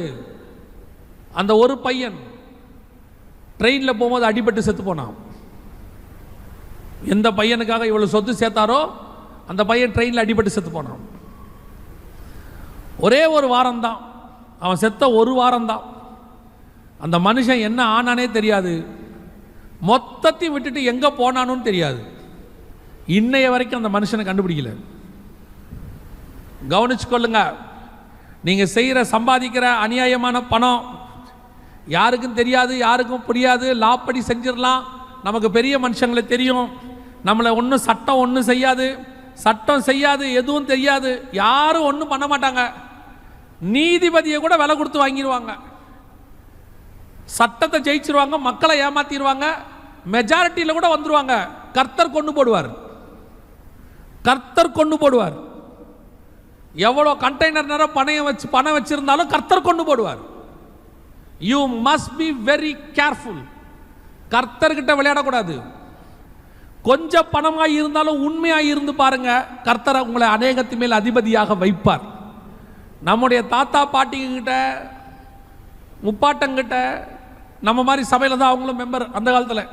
அந்த ஒரு பையன் ட்ரெயினில் போகும்போது அடிபட்டு செத்து போனான். எந்த பையனுக்காக இவ்வளோ சொத்து சேர்த்தாரோ அந்த பையன் ட்ரெயினில் அடிபட்டு செத்து போனான். ஒரே ஒரு வாரம்தான், அவன் செத்த ஒரு வாரம்தான். அந்த மனுஷன் என்ன ஆனானே தெரியாது, மொத்தத்தையும் விட்டுட்டு எங்கே போனானும் தெரியாது. இன்னைய வரைக்கும் அந்த மனுஷனை கண்டுபிடிக்கல. கவனிச்சுக்கொள்ளுங்க, நீங்கள் செய்கிற சம்பாதிக்கிற அநியாயமான பணம் யாருக்கும் தெரியாது, யாருக்கும் புரியாது. லாப்படி செஞ்சிடலாம், நமக்கு பெரிய மனுஷங்களை தெரியும், நம்மளை ஒன்றும் சட்டம் ஒன்றும் செய்யாது, எதுவும் தெரியாது, யாரும் ஒன்றும் பண்ண மாட்டாங்க. நீதிபதியை கூட விலை கொடுத்து வாங்கிடுவாங்க. சட்டத்தை ஜெயிச்சிருவாங்க, மக்களை ஏமாத்திடுவாங்க, மெஜாரிட்டியில் கூட வந்துருவாங்க. கர்த்தர் கொண்டு போடுவார், கர்த்தர் கொண்டு போடுவார். எவ்வளோ கண்டெய்னர் நேரம் பணம் வச்சிருந்தாலும் கர்த்தர் கொண்டு போடுவார். You must be very careful. கர்த்தர்கிட்ட விளையாடக்கூடாது. கொஞ்சம் பணமாக இருந்தாலும் உண்மையாக இருந்து பாருங்க, கர்த்தர் உங்களை அநேகத்து மேல் அதிபதியாக வைப்பார். நம்முடைய தாத்தா பாட்டிங்கிட்ட முப்பாட்டங்கிட்ட நம்ம மாதிரி சபையில் தான் அவங்களும் மெம்பர். அந்த காலத்தில்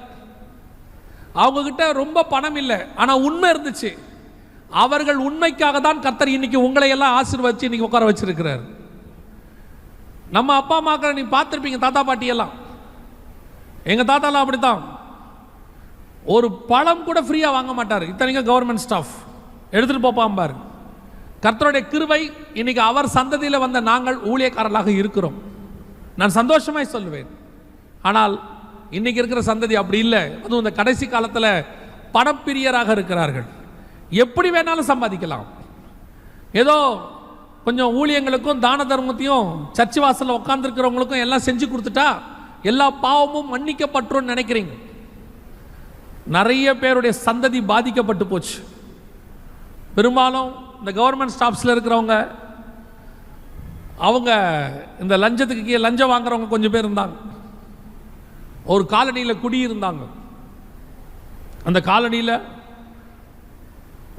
அவங்கக்கிட்ட ரொம்ப பணம் இல்லை, ஆனால் உண்மை இருந்துச்சு. அவர்கள் உண்மைக்காக தான் கர்த்தர் இன்னைக்கு உங்களை எல்லாம் ஆசீர்வதிச்சு இன்னைக்கு உட்கார வச்சிருக்கிறார். நம்ம அப்பா அம்மாக்களை நீ பார்த்துருப்பீங்க, தாத்தா பாட்டியெல்லாம். எங்கள் தாத்தாலாம் அப்படித்தான். ஒரு பழம் கூட ஃப்ரீயாக வாங்க மாட்டார். இத்தனைக்கும் கவர்மெண்ட் ஸ்டாஃப் எடுத்துகிட்டு போப்பாம்பார். கர்த்தருடைய கிருபை இன்னைக்கு அவர் சந்ததியில் வந்த நாங்கள் ஊழியக்காரர்களாக இருக்கிறோம். நான் சந்தோஷமாய் சொல்லுவேன். ஆனால் இன்னைக்கு இருக்கிற சந்ததி அப்படி இல்லை. அதுவும் இந்த கடைசி காலத்தில் பணப்பிரியராக இருக்கிறார்கள். எப்படி வேணாலும் சம்பாதிக்கலாம். ஏதோ கொஞ்சம் ஊழியங்களுக்கும் தான தர்மத்தையும் சர்ச்சு வாசலில் உட்காந்துருக்கிறவங்களுக்கும் எல்லாம் செஞ்சு கொடுத்துட்டா எல்லா பாவமும் மன்னிக்கப்பட்டுரும் நினைக்கிறீங்க. நிறைய பேருடைய சந்ததி பாதிக்கப்பட்டு போச்சு. பெரும்பாலும் இந்த கவர்மெண்ட் ஸ்டாஃப்ஸில் இருக்கிறவங்க, அவங்க இந்த லஞ்சத்துக்கு லஞ்சம் வாங்குறவங்க கொஞ்சம் பேர் இருந்தாங்க. ஒரு காலனியில் குடியிருந்தாங்க. அந்த காலனியில்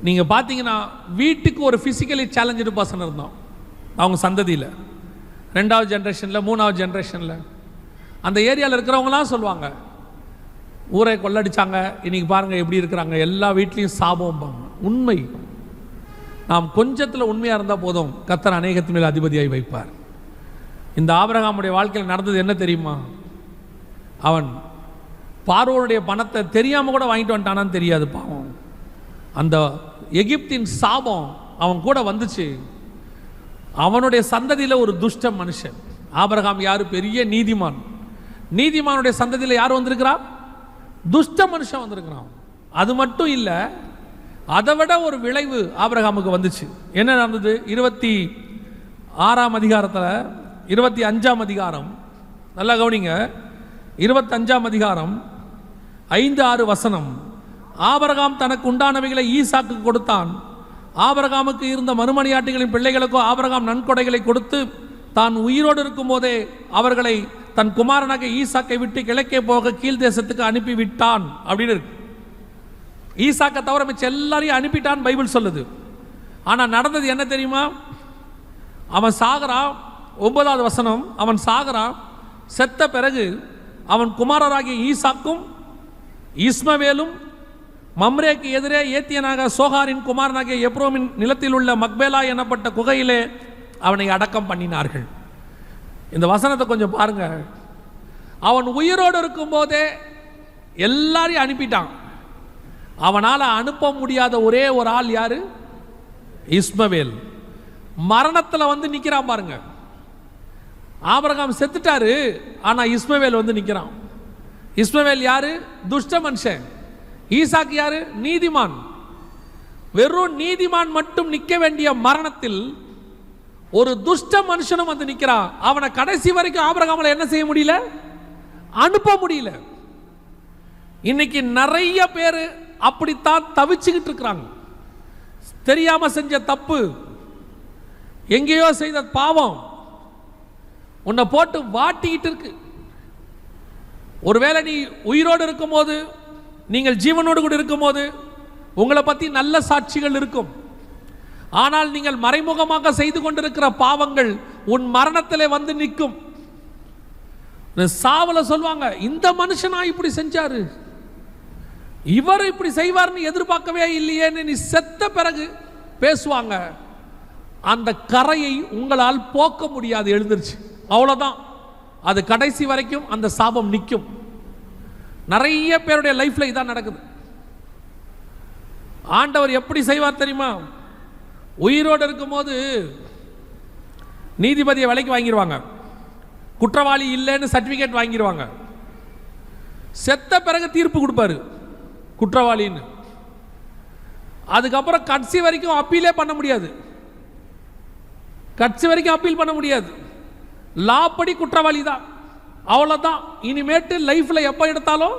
நீங்கள் பார்த்தீங்கன்னா வீட்டுக்கு ஒரு ஃபிசிக்கலி சேலஞ்சு பர்சன் இருந்தான். அவங்க சந்ததியில் 2வது ஜென்ரேஷனில் 3வது ஜென்ரேஷனில் அந்த ஏரியாவில் இருக்கிறவங்களாம் சொல்லுவாங்க, ஊரை கொள்ளடிச்சாங்க, இன்னைக்கு பாருங்கள் எப்படி இருக்கிறாங்க, எல்லா வீட்லேயும் சாபம்பாங்க. உண்மை. நாம் கொஞ்சத்தில் உண்மையாக இருந்தால் போதும், கர்த்தர் அநேகத்து மேல் அதிபதியாய் வைப்பார். இந்த ஆபிரகாமுடைய வாழ்க்கையில் நடந்தது என்ன தெரியுமா? அவன் பார்வோனுடைய பணத்தை தெரியாமல் கூட வாங்கிட்டு வந்துட்டானான்னு தெரியாது. பாவம், அந்த எகிப்தின் சாபம் அவன் கூட வந்துச்சு. அவனுடைய சந்ததியில் ஒரு துஷ்ட மனுஷன். ஆபிரகாம் யாரு? பெரிய நீதிமான். நீதிமானுடைய சந்ததியில் யார் வந்திருக்கிறான்? துஷ்ட மனுஷன் வந்திருக்கிறான். அது மட்டும் இல்லை, அதை விட ஒரு விளைவு ஆபிரகாமுக்கு வந்துச்சு. என்ன நடந்தது? 26ஆம் அதிகாரத்தில் 25ஆம் அதிகாரம், நல்லா கவனிங்க, 25ஆம் அதிகாரம் 5-6 வசனம். ஆபிரகாம் தனக்கு உண்டானவைகளை ஈசாக்கு கொடுத்தான். ஆபிரகாமுக்கு இருந்த மறுமணியாட்டிகளின் பிள்ளைகளுக்கோ ஆபிரகாம் நன்கொடைகளை கொடுத்து தான் உயிரோடு இருக்கும் போதே அவர்களை தன் குமாரனாக ஈசாக்கை விட்டு கிழக்கே போக கீழ் தேசத்துக்கு அனுப்பி விட்டான் அப்படின்னு இருக்கு. ஈசாக்கை தவிர மிச்ச எல்லாரையும் அனுப்பிட்டான் பைபிள் சொல்லுது. ஆனால் நடந்தது என்ன தெரியுமா? அவன் சாகரான். 9வது வசனம். அவன் சாகரான். செத்த பிறகு அவன் குமாரராகிய ஈசாக்கும் இஸ்மவேலும் மம்ரேக்கு எதிரே ஏத்தியனாக சோகாரின் குமாரனாகிய எப்ரோமின் நிலத்தில் உள்ள மக்பேலா எனப்பட்ட குகையிலே அவனை அடக்கம் பண்ணினார்கள். இந்த வசனத்தை கொஞ்சம் பாருங்க. அவன் உயிரோடு இருக்கும் போதே எல்லாரையும் அனுப்பிட்டான். அவனால் அனுப்ப முடியாத ஒரே ஒரு ஆள் யாரு? இஸ்மவேல். மரணத்தில் வந்து நிற்கிறான் பாருங்க. ஆபிரகாம் செத்துட்டாரு, ஆனால் இஸ்மவேல் வந்து நிற்கிறான். இஸ்மவேல் யாரு? துஷ்ட மனுஷன். ஈசாக்கு யாரு? நீதிமான். வெறும் நீதிமான் மட்டும் நிற்க வேண்டிய மரணத்தில் ஒரு துஷ்ட மனுஷனும் வந்து நிற்கிறான். அவனை கடைசி வரைக்கும் ஆபிரகாமால என்ன செய்ய முடியல? அனுப்ப முடியல. இன்னைக்கு நிறைய பேர் அப்படித்தான் தவிச்சுக்கிட்டு இருக்கிறாங்க. தெரியாம செஞ்ச தப்பு, எங்கேயோ செய்த பாவம் உன்னை போட்டு வாட்டிக்கிட்டு இருக்கு. ஒருவேளை நீ உயிரோடு இருக்கும் போது, நீங்கள் ஜீவனோடு கூட இருக்கும் போது உங்களை பற்றி நல்ல சாட்சிகள் இருக்கும். ஆனால் நீங்கள் மறைமுகமாக செய்து கொண்டிருக்கிற பாவங்கள் உன் மரணத்திலே வந்து நிற்கும். சாவல சொல்வாங்க, இந்த மனுஷனா இப்படி செஞ்சாரு, இவர் இப்படி செய்வார்னு எதிர்பார்க்கவே இல்லையேன்னு நீ செத்த பிறகு பேசுவாங்க. அந்த கரையை உங்களால் போக்க முடியாது, எழுந்துருச்சு, அவ்வளோதான். அது கடைசி வரைக்கும் அந்த சாபம் நிற்கும். நிறைய பேருடைய லைஃப்ல இதான் நடக்குது. ஆண்டவர் எப்படி செய்வார் தெரியுமா? உயிரோடு இருக்கும்போது நீதிபதியை விலைக்கு வாங்கிடுவாங்க, குற்றவாளி இல்லைன்னு சர்டிஃபிகேட் வாங்கிடுவாங்க. செத்த பிறகு தீர்ப்பு கொடுப்பாரு குற்றவாளின்னு. அதுக்கப்புறம் கடைசி வரைக்கும் அப்பீலே பண்ண முடியாது. கடைசி வரைக்கும் அப்பீல் பண்ண முடியாது. லா படி குற்றவாளி தான். அவ்வளோதான். இனிமேட்டு லைஃப்பில் எப்போ எடுத்தாலும்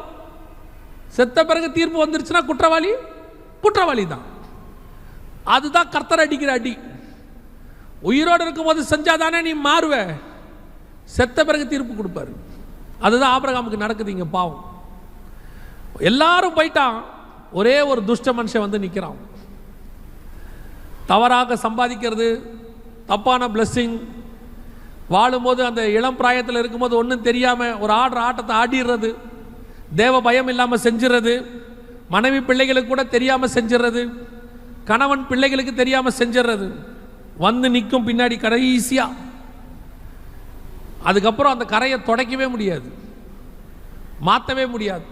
செத்த பிறகு தீர்ப்பு வந்துருச்சுன்னா குற்றவாளி தான். அதுதான் கர்த்தர் அடிக்கிற அடி. உயிரோடு இருக்கும்போது செஞ்சாதானே நீ மாறுவ, செத்த பிறகு தீர்ப்பு கொடுப்பாரு. அதுதான் ஆபிரகாமுக்கு நடக்குது இங்கே. பாவம், எல்லாரும் போயிட்டான், ஒரே ஒரு துஷ்ட மனுஷன் வந்து நிற்கிறான். தவறாக சம்பாதிக்கிறது, தப்பான பிளஸ்ஸிங், வாழும்போது அந்த இளம் பிராயத்தில் இருக்கும்போது ஒன்றும் தெரியாமல் ஒரு ஆட்டத்தை ஆடிடுறது, தேவ பயம் இல்லாமல் செஞ்சிடறது, மனைவி பிள்ளைகளுக்கு கூட தெரியாமல் செஞ்சிடறது, கணவன் பிள்ளைகளுக்கு தெரியாமல் செஞ்சிடறது, வந்து நிற்கும் பின்னாடி கடைசியாக. அதுக்கப்புறம் அந்த கரையை துடைக்கவே முடியாது, மாற்றவே முடியாது.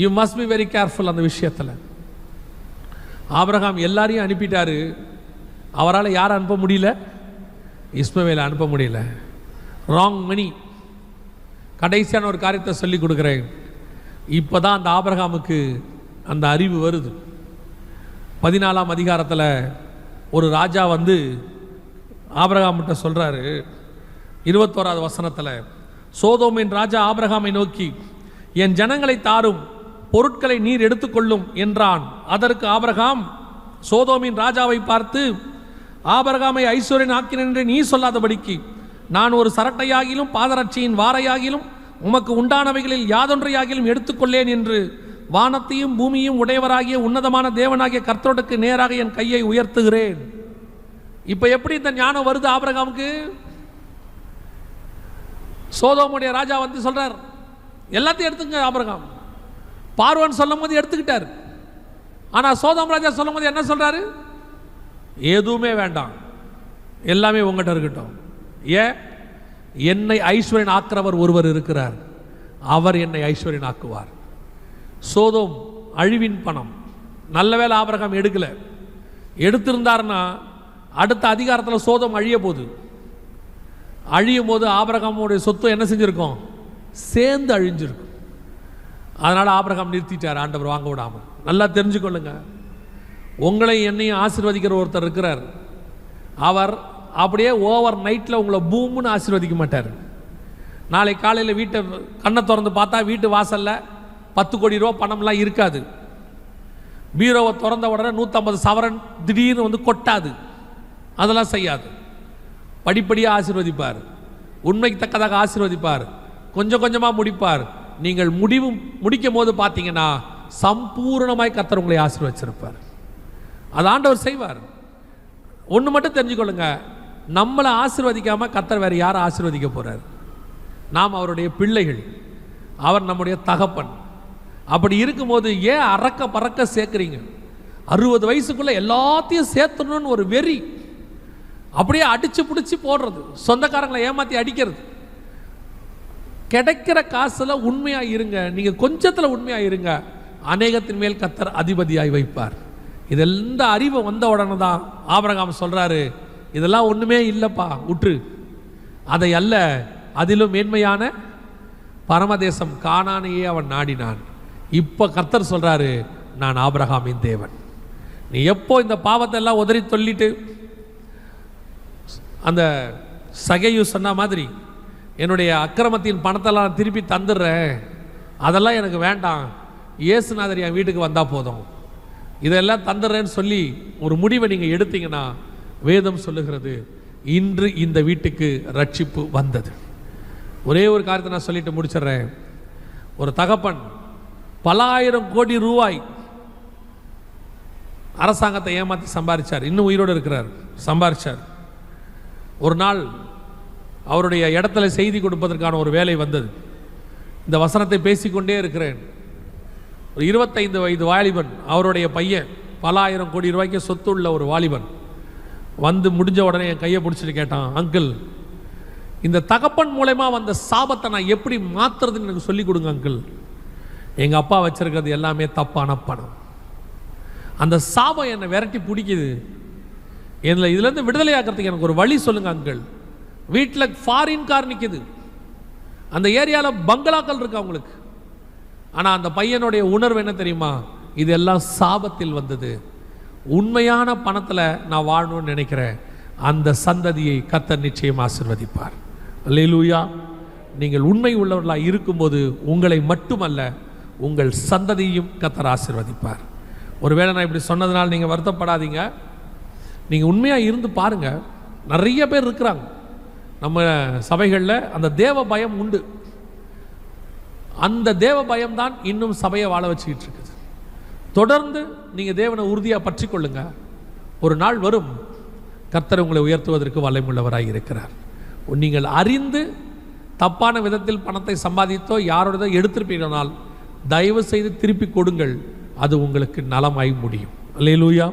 You must be very careful அந்த விஷயத்தில். ஆபிரகாம் எல்லாரையும் அனுப்பிட்டாரு, அவரால் யாரை அனுப்ப முடியல? இஸ்மவேலை அனுப்ப முடியல. ராங் மணி. கடைசியான ஒரு காரியத்தை சொல்லி கொடுக்குறேன். இப்போ தான் அந்த ஆபிரகாமுக்கு அந்த அறிவு வருது. 14ஆம் அதிகாரத்தில் ஒரு ராஜா வந்து ஆபிரகாம்கிட்ட சொல்கிறாரு, 21வது வசனத்தில், சோதோமின் ராஜா ஆபிரகாமை நோக்கி, என் ஜனங்களை தாரும், பொருட்களை நீர் எடுத்துக்கொள்ளும் என்றான். அதற்கு ஆபிரகாம் சோதோமின் ராஜாவை பார்த்து, ஆபிரகாமை ஐஸ்வர்யன் ஆக்கினேன் என்று நீ சொல்லாதபடிக்கு நான் ஒரு சரட்டையாகிலும் பாதரட்சியின் வாரையாகிலும் உமக்கு உண்டானவைகளில் யாதொன்றையாகிலும் எடுத்துக்கொள்ளேன் என்று வானத்தையும் பூமியும் உடையவராகிய உன்னதமான தேவனாகிய கர்த்தருக்கு நேராக என் கையை உயர்த்துகிறேன். இப்போ எப்படி இந்த ஞானம் வருது ஆபிரகாமுக்கு? சோதோமுடைய ராஜா வந்து சொல்றார், எல்லாத்தையும் எடுத்துங்க. ஆபிரகாம் பார்வன் சொல்லும் போது எடுத்துக்கிட்டார். ஆனால் சோதோம் ராஜா சொல்லும் போது என்ன சொல்றாரு? எதுவுமே வேண்டாம், எல்லாமே உங்கள்கிட்ட இருக்கட்டும். ஏன்? என்னை ஐஸ்வர்யன் ஆக்கிறவர் ஒருவர் இருக்கிறார், அவர் என்னை ஐஸ்வர்யன் ஆக்குவார். சோதோம் அழிவின் பணம். நல்ல வேளை ஆபிரகாம் எடுக்கல. எடுத்திருந்தார்னா அடுத்த அதிகாரத்தில் சோதோம் அழிய போகுது. அழியும் போது ஆபிரகாமுடைய சொத்து என்ன செஞ்சிருக்கும்? சேர்ந்து அழிஞ்சிருக்கும். அதனால் ஆபிரகாம் நிறுத்திட்டார், ஆண்டவர் வாங்க விடாமல். நல்லா தெரிஞ்சுக்கொள்ளுங்க, உங்களை என்னையும் ஆசீர்வதிக்கிற ஒருத்தர் இருக்கிறார். அவர் அப்படியே ஓவர் நைட்டில் உங்களை பூமுன்னு ஆசீர்வதிக்க மாட்டார். நாளை காலையில் வீட்டை கண்ணை திறந்து பார்த்தா வீட்டு வாசலில் 10 கோடி ரூபா பணம்லாம் இருக்காது. பீரோவை திறந்த உடனே 150 சவரன் திடீர்னு வந்து கொட்டாது. அதெல்லாம் செய்யாது. படிப்படியாக ஆசீர்வதிப்பார், உண்மைக்கு தக்கதாக ஆசீர்வதிப்பார், கொஞ்சம் கொஞ்சமாக முடிப்பார். நீங்கள் முடிக்கும் போது பார்த்தீங்கன்னா சம்பூர்ணமாய் கர்த்தர் உங்களை ஆசீர்வதிச்சிருப்பார். அது ஆண்டவர் செய்வார். ஒன்று மட்டும் தெரிஞ்சுக்கொள்ளுங்க, நம்மளை ஆசீர்வதிக்காமல் கர்த்தர் வேறு யாரை ஆசீர்வதிக்க போகிறார்? நாம் அவருடைய பிள்ளைகள், அவர் நம்முடைய தகப்பன். அப்படி இருக்கும்போது ஏன் அறக்க பறக்க சேர்க்குறீங்க? 60 வயசுக்குள்ளே எல்லாத்தையும் சேர்த்துணுன்னு ஒரு வெறி, அப்படியே அடித்து பிடிச்சி போடுறது, சொந்தக்காரங்களை ஏமாற்றி அடிக்கிறது. கிடைக்கிற காசில் உண்மையாக இருங்க. நீங்கள் கொஞ்சத்தில் உண்மையாக இருங்க, அநேகத்தின் மேல் கர்த்தர் அதிபதியாய் வைப்பார். இதெந்த அறிவு வந்த உடனே தான் ஆபிரகாம் சொல்கிறாரு, இதெல்லாம் ஒன்றுமே இல்லைப்பா, உற்று அதை அல்ல, அதிலும் மேன்மையான பரமதேசம் கானானையே அவன் நாடினான். இப்போ கர்த்தர் சொல்கிறாரு, நான் ஆபிரகாமின் தேவன். நீ எப்போ இந்த பாவத்தை எல்லாம் உதறி சொல்லிட்டு அந்த சகையு சொன்ன மாதிரி என்னுடைய அக்கிரமத்தின் பணத்தெல்லாம் திருப்பி தந்துடுறேன், அதெல்லாம் எனக்கு வேண்டாம், இயேசுநாதர் என் வீட்டுக்கு வந்தால் போதும், இதெல்லாம் தந்துடுறேன்னு சொல்லி ஒரு முடிவை நீங்கள் எடுத்தீங்கன்னா, வேதம் சொல்லுகிறது இன்று இந்த வீட்டுக்கு ரட்சிப்பு வந்தது. ஒரே ஒரு காரியத்தை நான் சொல்லிட்டு முடிச்சிடுறேன். ஒரு தகப்பன் பல ஆயிரம் கோடி ரூபாய் அரசாங்கத்தை ஏமாற்றி சம்பாதிச்சார், இன்னும் உயிரோடு இருக்கிறார், சம்பாதிச்சார். ஒரு நாள் அவருடைய இடத்துல செய்தி கொடுப்பதற்கான ஒரு வேலை வந்தது. இந்த வசனத்தை பேசிக்கொண்டே இருக்கிறேன். ஒரு 25 வயது வாலிபன், அவருடைய பையன், பல ஆயிரம் கோடி ரூபாய்க்கு சொத்து உள்ள ஒரு வாலிபன் வந்து முடிஞ்ச உடனே என் கையை பிடிச்சிட்டு கேட்டான், அங்கிள், இந்த தகப்பன் மூலமா வந்த சாபத்தை நான் எப்படி மாற்றுறதுன்னு எனக்கு சொல்லிக் கொடுங்க அங்கிள். எங்கள் அப்பா வச்சிருக்கிறது எல்லாமே தப்பான பணம், அந்த சாபம் என்னை விரட்டி பிடிக்குது, இதுலேருந்து விடுதலை ஆக்கிறதுக்கு எனக்கு ஒரு வழி சொல்லுங்க அங்கிள். வீட்டில் ஃபாரின் கார் நிற்குது, அந்த ஏரியாவில் பங்களாக்கள் இருக்கு அவங்களுக்கு. ஆனால் அந்த பையனுடைய உணர்வு என்ன தெரியுமா? இதெல்லாம் சாபத்தில் வந்தது, உண்மையான பணத்தில் நான் வாழணும்னு நினைக்கிறேன், அந்த சந்ததியை கர்த்தர் நிச்சயம் ஆசீர்வதிப்பார். அல்லேலூயா. நீங்கள் உண்மை உள்ளவர்களாக இருக்கும்போது உங்களை மட்டுமல்ல உங்கள் சந்ததியும் கர்த்தர் ஆசீர்வதிப்பார். ஒருவேளை நான் இப்படி சொன்னதுனால நீங்கள் வருத்தப்படாதீங்க. நீங்கள் உண்மையாக இருந்து பாருங்கள். நிறைய பேர் இருக்கிறாங்க நம்ம சபைகளில், அந்த தேவ பயம் உண்டு. அந்த தேவ பயம்தான் இன்னும் சபையை வாழ வச்சுக்கிட்டு இருக்குது. தொடர்ந்து நீங்கள் தேவனை உறுதியாக பற்றி கொள்ளுங்க. ஒரு நாள் வரும், கர்த்தர் உங்களை உயர்த்துவதற்கு வல்லமையுள்ளவராக இருக்கிறார். நீங்கள் அறிந்து தப்பான விதத்தில் பணத்தை சம்பாதித்தோ யாரோட எடுத்திருப்பீங்கனால் தயவு செய்து திருப்பி கொடுங்கள். அது உங்களுக்கு நலமாய் முடியும். அல்லேலூயா.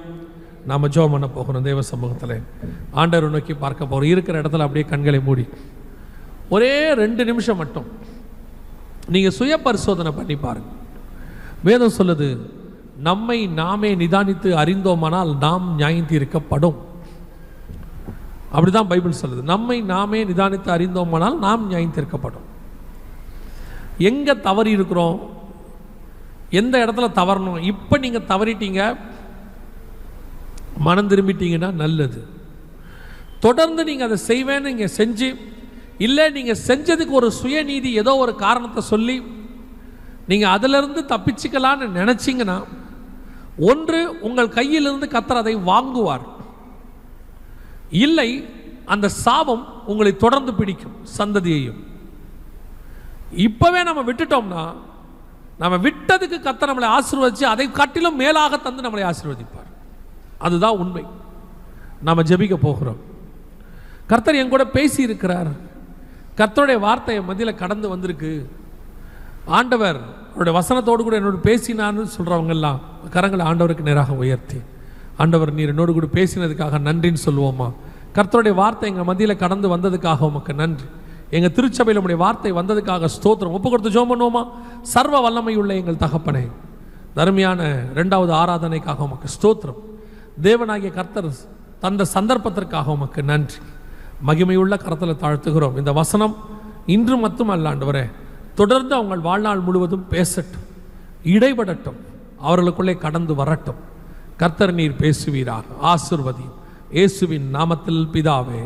நாம் ஜெபம் பண்ண போகிறோம். தேவ சமூகத்தில் ஆண்டவரை நோக்கி பார்க்க போகிறோம். இருக்கிற இடத்துல அப்படியே கண்களை மூடி ஒரே 2 நிமிஷம் மட்டும் நீங்கள் சுய பரிசோதனை பண்ணி பாருங்க. வேதம் சொல்லுது, நம்மை நாமே நிதானித்து அறிந்தோமானால் நாம் நியாயம் தீர்க்கப்படும். அப்படிதான் பைபிள் சொல்லுது. நம்மை நாமே நிதானித்து அறிந்தோமானால் நாம் நியாயம் தீர்க்கப்படும். எங்க தவறி இருக்கிறோம், எந்த இடத்துல தவறணும், இப்போ நீங்கள் தவறிட்டீங்க, மனம் திரும்பிட்டீங்கன்னா நல்லது. தொடர்ந்து நீங்கள் அதை செய்வேன்னு நீங்கள் செஞ்சு, இல்லை நீங்கள் செஞ்சதுக்கு ஒரு சுயநீதி ஏதோ ஒரு காரணத்தை சொல்லி நீங்கள் அதிலிருந்து தப்பிச்சுக்கலான்னு நினச்சிங்கன்னா, ஒன்று உங்கள் கையிலிருந்து கர்த்தர் அதை வாங்குவார், இல்லை அந்த சாபம் உங்களை தொடர்ந்து பிடிக்கும், சந்ததியையும். இப்போவே நம்ம விட்டுட்டோம்னா, நம்ம விட்டதுக்கு கர்த்தர் நம்மளை ஆசீர்வதிச்சு அதை காட்டிலும் மேலாக தந்து நம்மளை ஆசீர்வதிப்பார். அதுதான் உண்மை. நாம் ஜெபிக்க போகிறோம். கர்த்தர் என் கூட பேசி இருக்கிறார். கர்த்தருடைய வார்த்தை மத்தியில் கடந்து வந்திருக்கு. ஆண்டவர் அவருடைய வசனத்தோடு கூட என்னோடு பேசினான்னு சொல்கிறவங்கெல்லாம் கரங்களை ஆண்டவருக்கு நேராக உயர்த்தி, ஆண்டவர் நீர் என்னோடு கூட பேசினதுக்காக நன்றின்னு சொல்லுவோமா? கர்த்தருடைய வார்த்தை எங்கள் மத்தியில் கடந்து வந்ததுக்காக உமக்கு நன்றி. எங்கள் திருச்சபையில் உடைய வார்த்தை வந்ததுக்காக ஸ்தோத்திரம். ஒப்பு கொடுத்து ஜெபம் பண்ணுவோமா? சர்வ வல்லமையுள்ள எங்கள் தகப்பனே, தர்மியான 2வது ஆராதனைக்காக உமக்கு ஸ்தோத்திரம். தேவனாகிய கர்த்தர் தந்த சந்தர்ப்பத்திற்காக உமக்கு நன்றி. மகிமையுள்ள கரத்தில் தாழ்த்துகிறோம். இந்த வசனம் இன்று மட்டும் அல்ல ஆண்டவரே, தொடர்ந்து அவங்க வாழ்நாள் முழுவதும் பேசட்டும், இடைபடட்டும், அவர்களுக்குள்ளே கடந்து வரட்டும். கர்த்தர் நீர் பேசுவீராக. ஆசீர்வதி இயேசுவின் நாமத்தில் பிதாவே.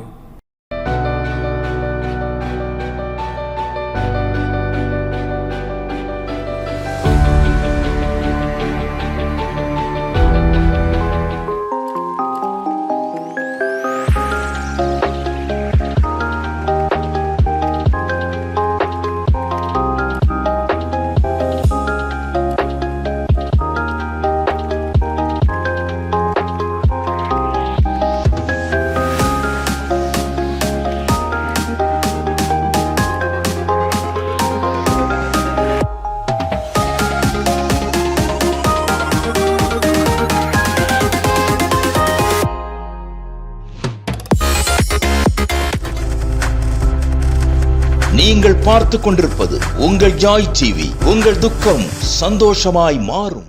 நீங்கள் பார்த்து கொண்டிருப்பது உங்கள் ஜாய் டிவி. உங்கள் துக்கம் சந்தோஷமாய் மாறும்.